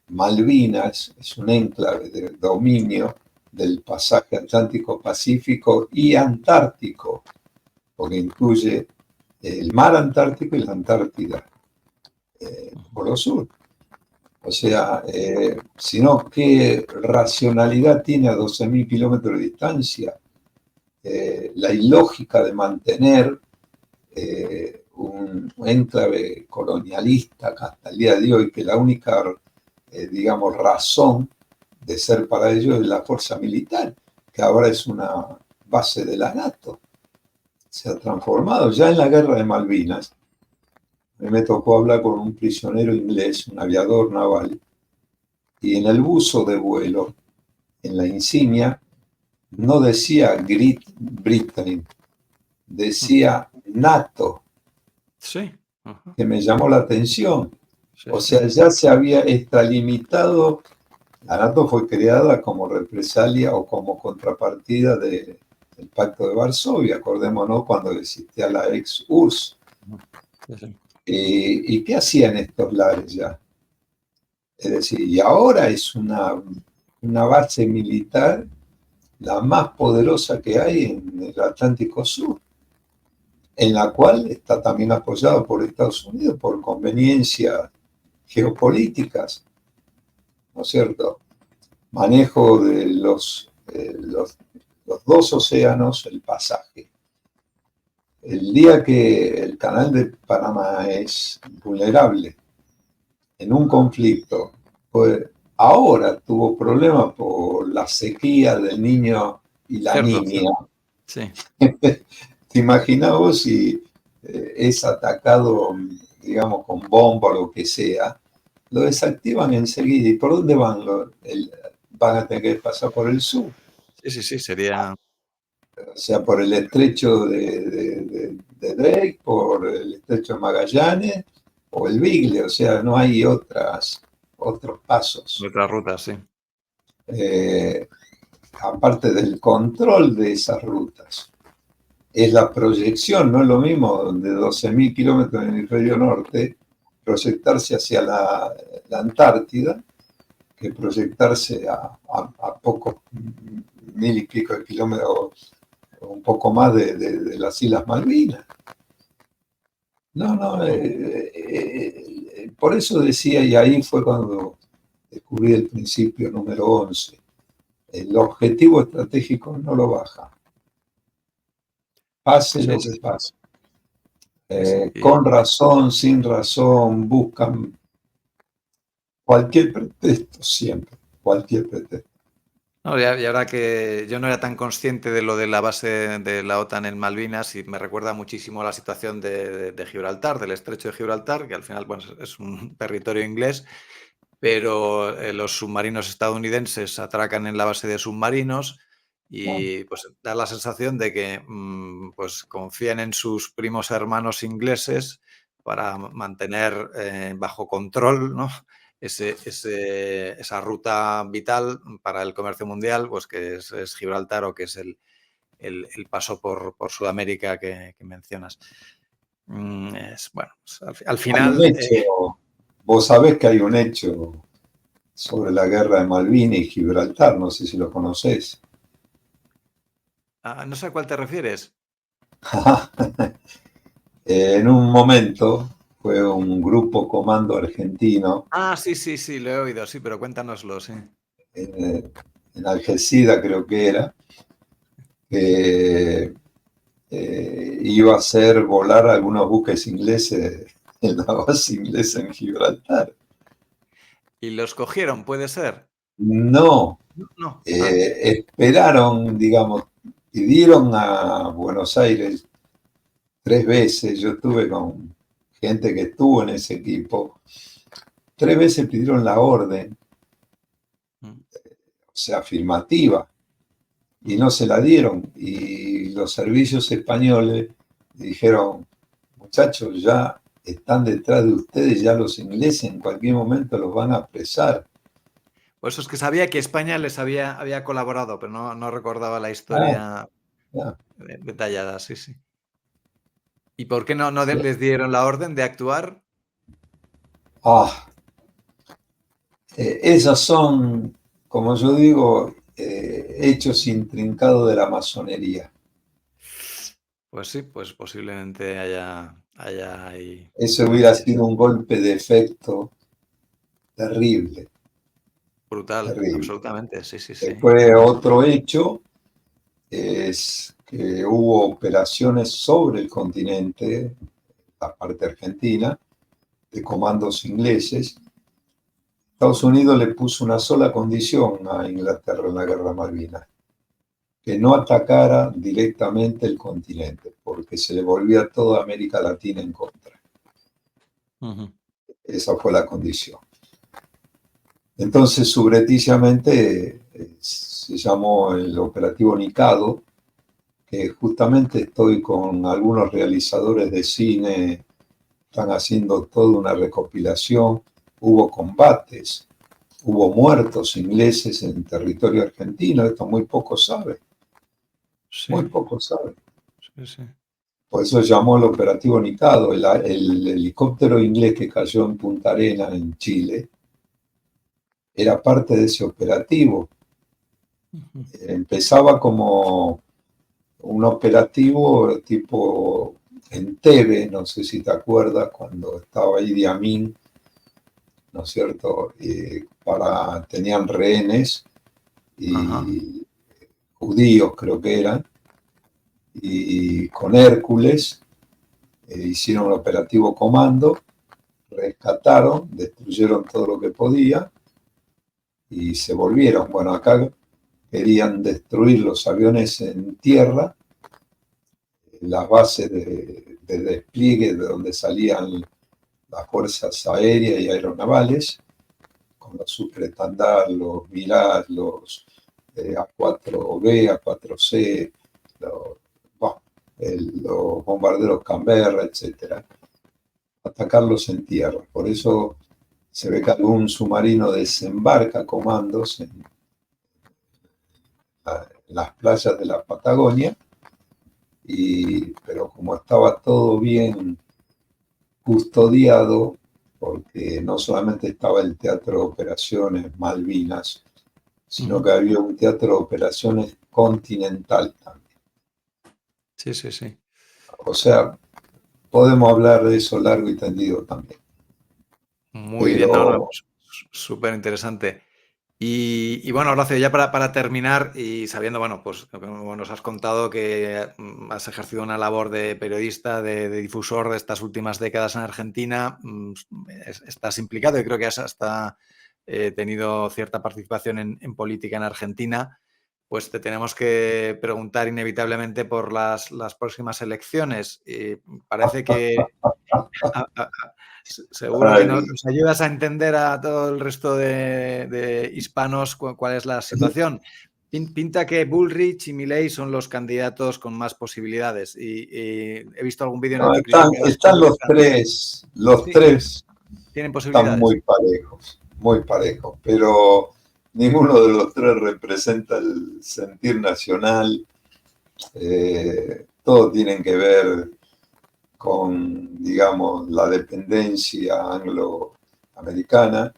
Malvinas es un enclave de dominio del pasaje Atlántico-Pacífico y Antártico, porque incluye el mar Antártico y la Antártida, por lo sur. O sea, sino qué racionalidad tiene a 12.000 kilómetros de distancia la ilógica de mantener un enclave colonialista hasta el día de hoy, que la única, digamos, razón de ser para ellos es la fuerza militar, que ahora es una base de la NATO. Se ha transformado ya en la guerra de Malvinas. A mí me tocó hablar con un prisionero inglés, un aviador naval, y en el buzo de vuelo, en la insignia, no decía Great Britain, decía NATO, Sí, ajá, que me llamó la atención. sí, O sí. sea, ya se había extralimitado. La NATO fue creada como represalia o como contrapartida del Pacto de Varsovia, acordémonos cuando existía la ex URSS. Ujú, sí, sí. ¿Y qué hacían estos lares ya? Es decir, y ahora es una base militar la más poderosa que hay en el Atlántico Sur, en la cual está también apoyado por Estados Unidos por conveniencias geopolíticas, ¿no es cierto? Manejo de los dos océanos, el pasaje. El día que el canal de Panamá es vulnerable en un conflicto, pues ahora tuvo problemas por la sequía del niño y la Cierto, niña. cierto. Sí. ¿Te imaginas vos si es atacado, digamos, con bomba o lo que sea? Lo desactivan enseguida. ¿Y por dónde van? Van a tener que pasar por el sur, Sí, sí, sí, sería o sea, por el estrecho de Drake, por el estrecho de Magallanes o el Beagle, o sea, no hay otros pasos. otra ruta, sí. Eh, Aparte del control de esas rutas. Es la proyección, no es lo mismo de 12.000 kilómetros en el hemisferio norte, proyectarse hacia la Antártida que proyectarse a pocos mil y pico de kilómetros, un poco más de las Islas Malvinas. No, no, por eso decía, y ahí fue cuando descubrí el principio número 11, el objetivo estratégico no lo baja, pase Sí, lo sí, que pase. sí, sí. Con razón, sin razón, buscan cualquier pretexto siempre, cualquier pretexto. No, y ahora que yo no era tan consciente de lo de la base de la OTAN en Malvinas y me recuerda muchísimo a la situación de Gibraltar, del estrecho de Gibraltar, que al final, bueno, es un territorio inglés, pero los submarinos estadounidenses atracan en la base de submarinos ¿No? y pues da la sensación de que pues confían en sus primos hermanos ingleses para mantener bajo control, ¿no?, esa ruta vital para el comercio mundial, pues que es Gibraltar, o que es el paso por Sudamérica que mencionas. Bueno, pues al Hay un final... hecho, vos sabés que hay un hecho sobre la guerra de Malvinas y Gibraltar, no sé si lo conocés. no sé a cuál te refieres. En un momento fue un grupo comando argentino Sí, lo he oído, sí, pero cuéntanoslo, sí. en Algeciras, creo que era, que iba a hacer volar algunos buques ingleses en la base inglesa en Gibraltar. ¿Y los cogieron, puede ser? No, No. esperaron, digamos, pidieron a Buenos Aires 3 veces. Yo estuve con gente que estuvo en ese equipo. 3 veces pidieron la orden, o sea, afirmativa, y no se la dieron. Y los servicios españoles dijeron, muchachos, ya están detrás de ustedes, ya los ingleses en cualquier momento los van a apresar. Pues es que sabía que España les había colaborado, pero no recordaba la Ah, historia ah, detallada, sí, sí. ¿Y por qué no sí. les dieron la orden de actuar? Ah, esas son, como yo digo, hechos intrincados de la masonería. Pues sí, pues posiblemente haya ahí Eso hubiera sido un golpe de efecto terrible, brutal, terrible. absolutamente, sí, sí, sí. Después, otro hecho es que hubo operaciones sobre el continente, la parte argentina, de comandos ingleses. Estados Unidos le puso una sola condición a Inglaterra en la Guerra Malvinas, que no atacara directamente el continente, porque se le volvía toda América Latina en contra. Ujú. Esa fue la condición. Entonces, subrepticiamente, se llamó el operativo Nikado, que justamente estoy con algunos realizadores de cine, están haciendo toda una recopilación. Hubo combates, hubo muertos ingleses en territorio argentino, esto muy poco sabe, Sí, muy poco sabe. sí, sí. Por eso se llamó el operativo Nikado. El helicóptero inglés que cayó en Punta Arenas, en Chile, era parte de ese operativo. Ujú. Empezaba como un operativo tipo Entebbe, no sé si te acuerdas, cuando estaba Idi Amin, ¿no es cierto? Tenían rehenes Ajá. y judíos, creo que eran, y con Hércules hicieron un operativo comando, rescataron, destruyeron todo lo que podía y se volvieron. Bueno, acá querían destruir los aviones en tierra, las bases de despliegue de donde salían las fuerzas aéreas y aeronavales, con los superestandar, los Mirage, los A4B, A4C, bueno, los bombarderos Canberra, etcétera, atacarlos en tierra. Por eso se ve que algún submarino desembarca comandos en las playas de la Patagonia, pero como estaba todo bien custodiado, porque no solamente estaba el Teatro de Operaciones Malvinas, sino Ujú. que había un Teatro de Operaciones Continental también. Sí, sí, sí. O sea, podemos hablar de eso largo y tendido también. Muy bien, no, Pero pues, súper interesante. Y bueno, Horacio, ya para terminar y sabiendo, bueno, pues como nos has contado que has ejercido una labor de periodista, de difusor de estas últimas décadas en Argentina, estás implicado y creo que has hasta tenido cierta participación en política en Argentina, pues te tenemos que preguntar inevitablemente por las próximas elecciones. Parece que seguro que ay, nos ayudas a entender a todo el resto de hispanos cuál es la situación. Pinta que Bullrich y Milei son los candidatos con más posibilidades. Y he visto algún vídeo en el No, que están los Sí, tres tienen están posibilidades. muy parejos, pero ninguno de los tres representa el sentir nacional. Todos tienen que ver con, digamos, la dependencia angloamericana.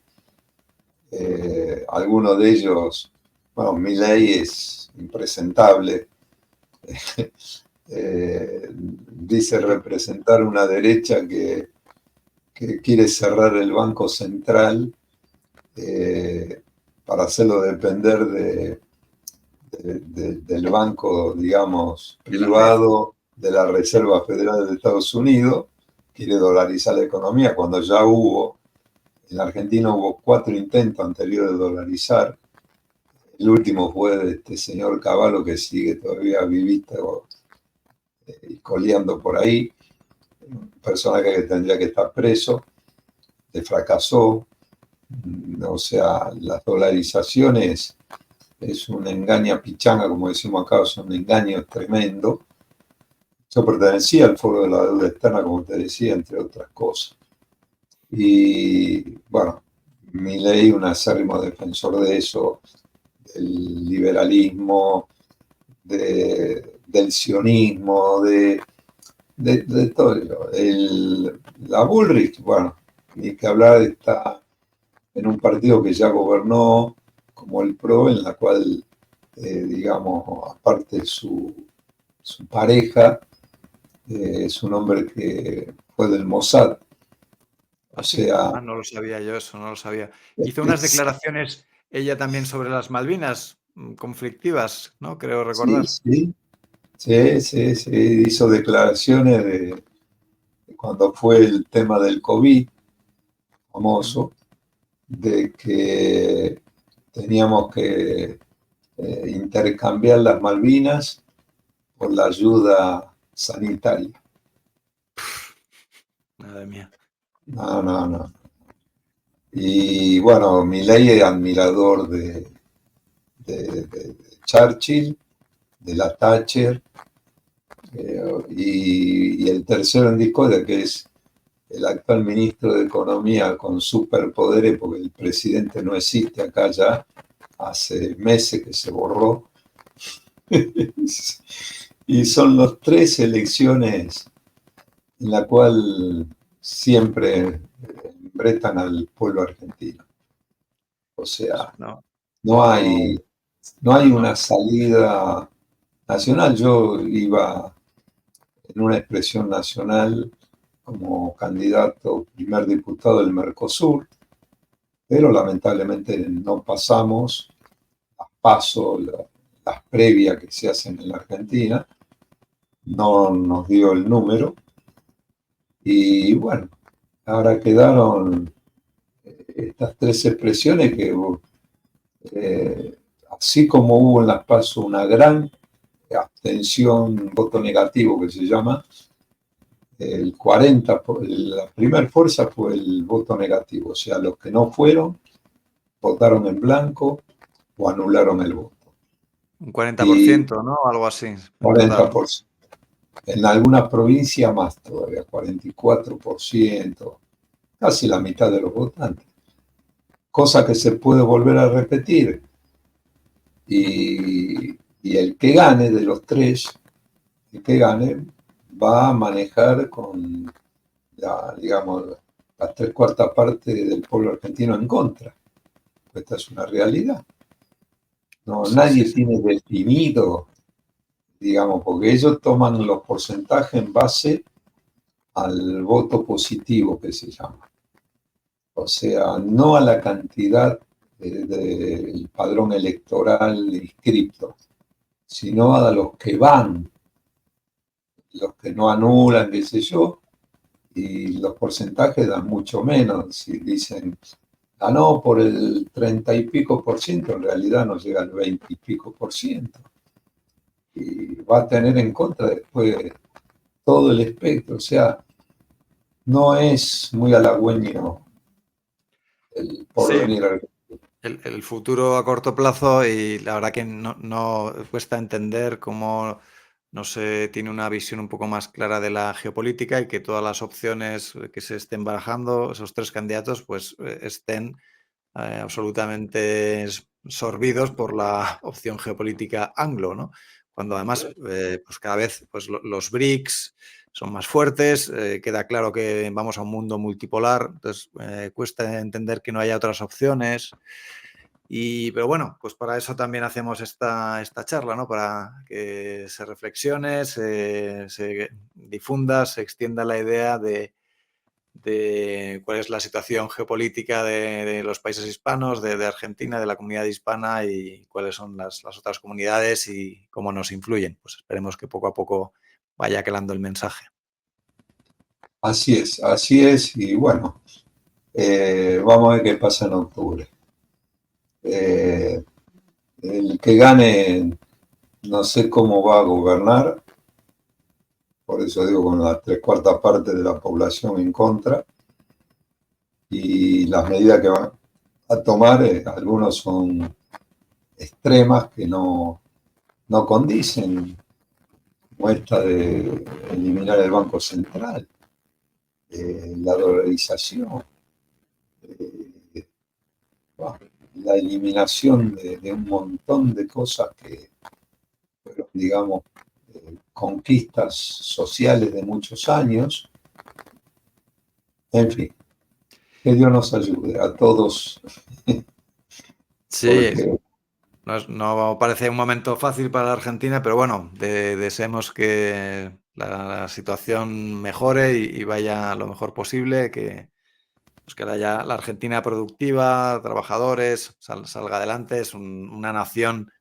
Algunos de ellos, bueno, Milei es impresentable. Dice representar una derecha que quiere cerrar el Banco Central para hacerlo depender del banco, digamos, De la Fed. privado de la Reserva Federal de Estados Unidos. Quiere dolarizar la economía cuando ya en Argentina hubo 4 intentos anteriores de dolarizar. El último fue de este señor Cavallo, que sigue todavía vivito y coleando por ahí, un personaje que tendría que estar preso, le fracasó. O sea, las dolarizaciones es un engaño pichanga, como decimos acá, es un engaño tremendo. Yo pertenecía al Foro de la Deuda Externa, como te decía, entre otras cosas. Y bueno, Milei, un acérrimo defensor de eso, del liberalismo, del sionismo, de todo ello. La Bullrich, bueno, ni que hablar, está en un partido que ya gobernó como el PRO, en la cual, digamos, aparte su pareja, es un hombre que fue del Mossad. O ¿Ah, sí? sea, Ah, no lo sabía yo eso, no lo sabía. Hizo unas declaraciones ella también sobre las Malvinas, conflictivas, ¿no? Creo sí, recordar. sí, sí, sí, sí, hizo declaraciones de cuando fue el tema del COVID Ujú. famoso, de que teníamos que intercambiar las Malvinas por la ayuda sanitaria. Madre mía. No, no, no. Y bueno, Milei es admirador de Churchill, de la Thatcher, y el tercero en discordia, que es el actual ministro de Economía con superpoderes, porque el presidente no existe acá ya, hace meses que se borró. Y son las tres elecciones en la cual siempre bretan al pueblo argentino. O sea, No, no no, hay, no hay no, una no. salida nacional. Yo iba en una expresión nacional como candidato primer diputado del Mercosur, pero lamentablemente no pasamos las pasos, las previas que se hacen en la Argentina, no nos dio el número y bueno, ahora quedaron estas tres expresiones que así como hubo en las PASO una gran abstención, voto negativo que se llama, el 40, la primera fuerza fue el voto negativo, o sea, los que no fueron votaron en blanco o anularon el voto. Un Y 40%, ¿no? Algo así, en total, ¿no? 40%. En alguna provincia más todavía, 44%, casi la mitad de los votantes. Cosa que se puede volver a repetir. Y el que gane de los tres, el que gane, va a manejar con digamos, las tres cuartas partes del pueblo argentino en contra. Esta es una realidad. No, Sí, sí, nadie sí. tiene definido, digamos, porque ellos toman los porcentajes en base al voto positivo que se llama. O sea, no a la cantidad del padrón electoral inscripto, sino a los que van, los que no anulan, qué sé yo, y los porcentajes dan mucho menos. Si dicen ganó por el 30 y pico por ciento, en realidad no llega al 20 y pico por ciento. Y va a tener en contra después todo el espectro. O sea, no es muy halagüeño el Sí, porvenir. el futuro a corto plazo, y la verdad que no cuesta entender cómo no se tiene una visión un poco más clara de la geopolítica, y que todas las opciones que se estén barajando, esos tres candidatos, pues estén absolutamente sorbidos por la opción geopolítica anglo, ¿no? Cuando además, pues cada vez pues los BRICS son más fuertes, queda claro que vamos a un mundo multipolar, entonces cuesta entender que no haya otras opciones. Pero bueno, pues para eso también hacemos esta charla, ¿no? Para que se reflexione, se difunda, se extienda la idea de cuál es la situación geopolítica de los países hispanos, de Argentina, de la comunidad hispana, y cuáles son las otras comunidades y cómo nos influyen. Pues esperemos que poco a poco vaya calando el mensaje. Así es, y bueno, vamos a ver qué pasa en octubre. El que gane, no sé cómo va a gobernar, por eso digo, con la 3/4 parte de la población en contra, y las medidas que van a tomar, algunos son extremas que no condicen, como esta de eliminar el Banco Central, la dolarización, la eliminación de un montón de cosas que fueron, digamos, conquistas sociales de muchos años. En fin, que Dios nos ayude a todos. Sí, no parece un momento fácil para la Argentina, pero bueno, deseemos que la situación mejore y vaya lo mejor posible, pues que haya la Argentina productiva, trabajadores, salga adelante. Es una nación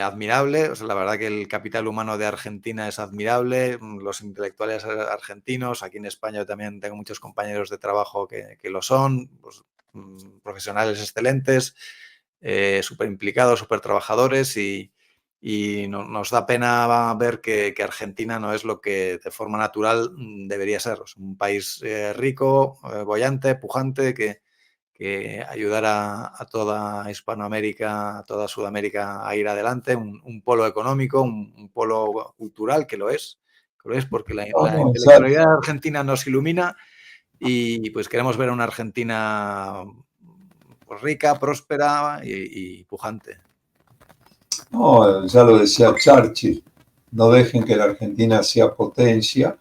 admirable. O sea, la verdad que el capital humano de Argentina es admirable, los intelectuales argentinos. Aquí en España yo también tengo muchos compañeros de trabajo que lo son, pues, profesionales excelentes, súper implicados, súper trabajadores, y nos da pena ver que Argentina no es lo que de forma natural debería ser. Es un país rico, boyante, pujante, que ayudara a toda Hispanoamérica, a toda Sudamérica a ir adelante, un polo económico, un polo cultural, que lo es porque la No, intelectualidad argentina nos ilumina, y pues queremos ver a una Argentina pues rica, próspera y pujante. no, ya lo decía Churchill, no dejen que la Argentina sea potencia,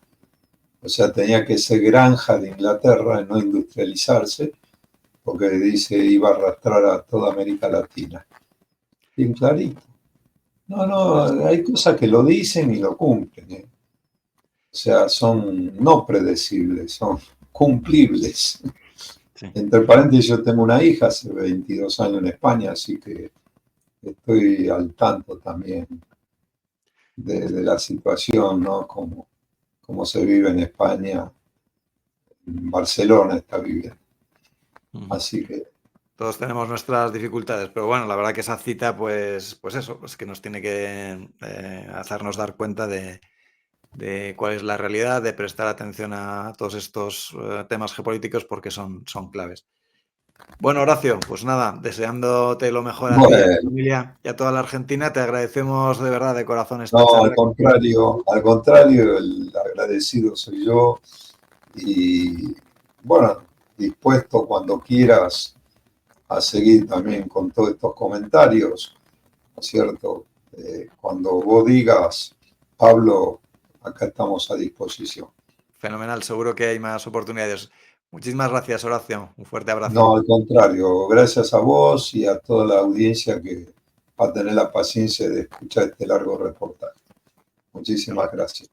o sea, tenía que ser granja de Inglaterra, no industrializarse, porque dice iba a arrastrar a toda América Latina. Bien clarito. No, hay cosas que lo dicen y lo cumplen, ¿eh? O sea, son no predecibles, son cumplibles. Sí. Entre paréntesis, yo tengo una hija hace 22 años en España, así que estoy al tanto también de la situación, ¿no? Como se vive en España, en Barcelona está viviendo. Así que Todos tenemos nuestras dificultades, pero bueno, la verdad que esa cita, pues eso, pues que nos tiene que hacernos dar cuenta de cuál es la realidad, de prestar atención a todos estos temas geopolíticos, porque son claves. Bueno, Horacio, pues nada, deseándote lo mejor a ti y a tu bueno, familia y a toda la Argentina. Te agradecemos de verdad, de corazón, esta no, charla. al contrario, el agradecido soy yo y bueno, dispuesto cuando quieras a seguir también con todos estos comentarios, ¿no es cierto? Cuando vos digas, Pablo, acá estamos a disposición. Fenomenal, seguro que hay más oportunidades. Muchísimas gracias, Horacio. Un fuerte No, abrazo. al contrario, gracias a vos y a toda la audiencia que va a tener la paciencia de escuchar este largo reportaje. Muchísimas gracias.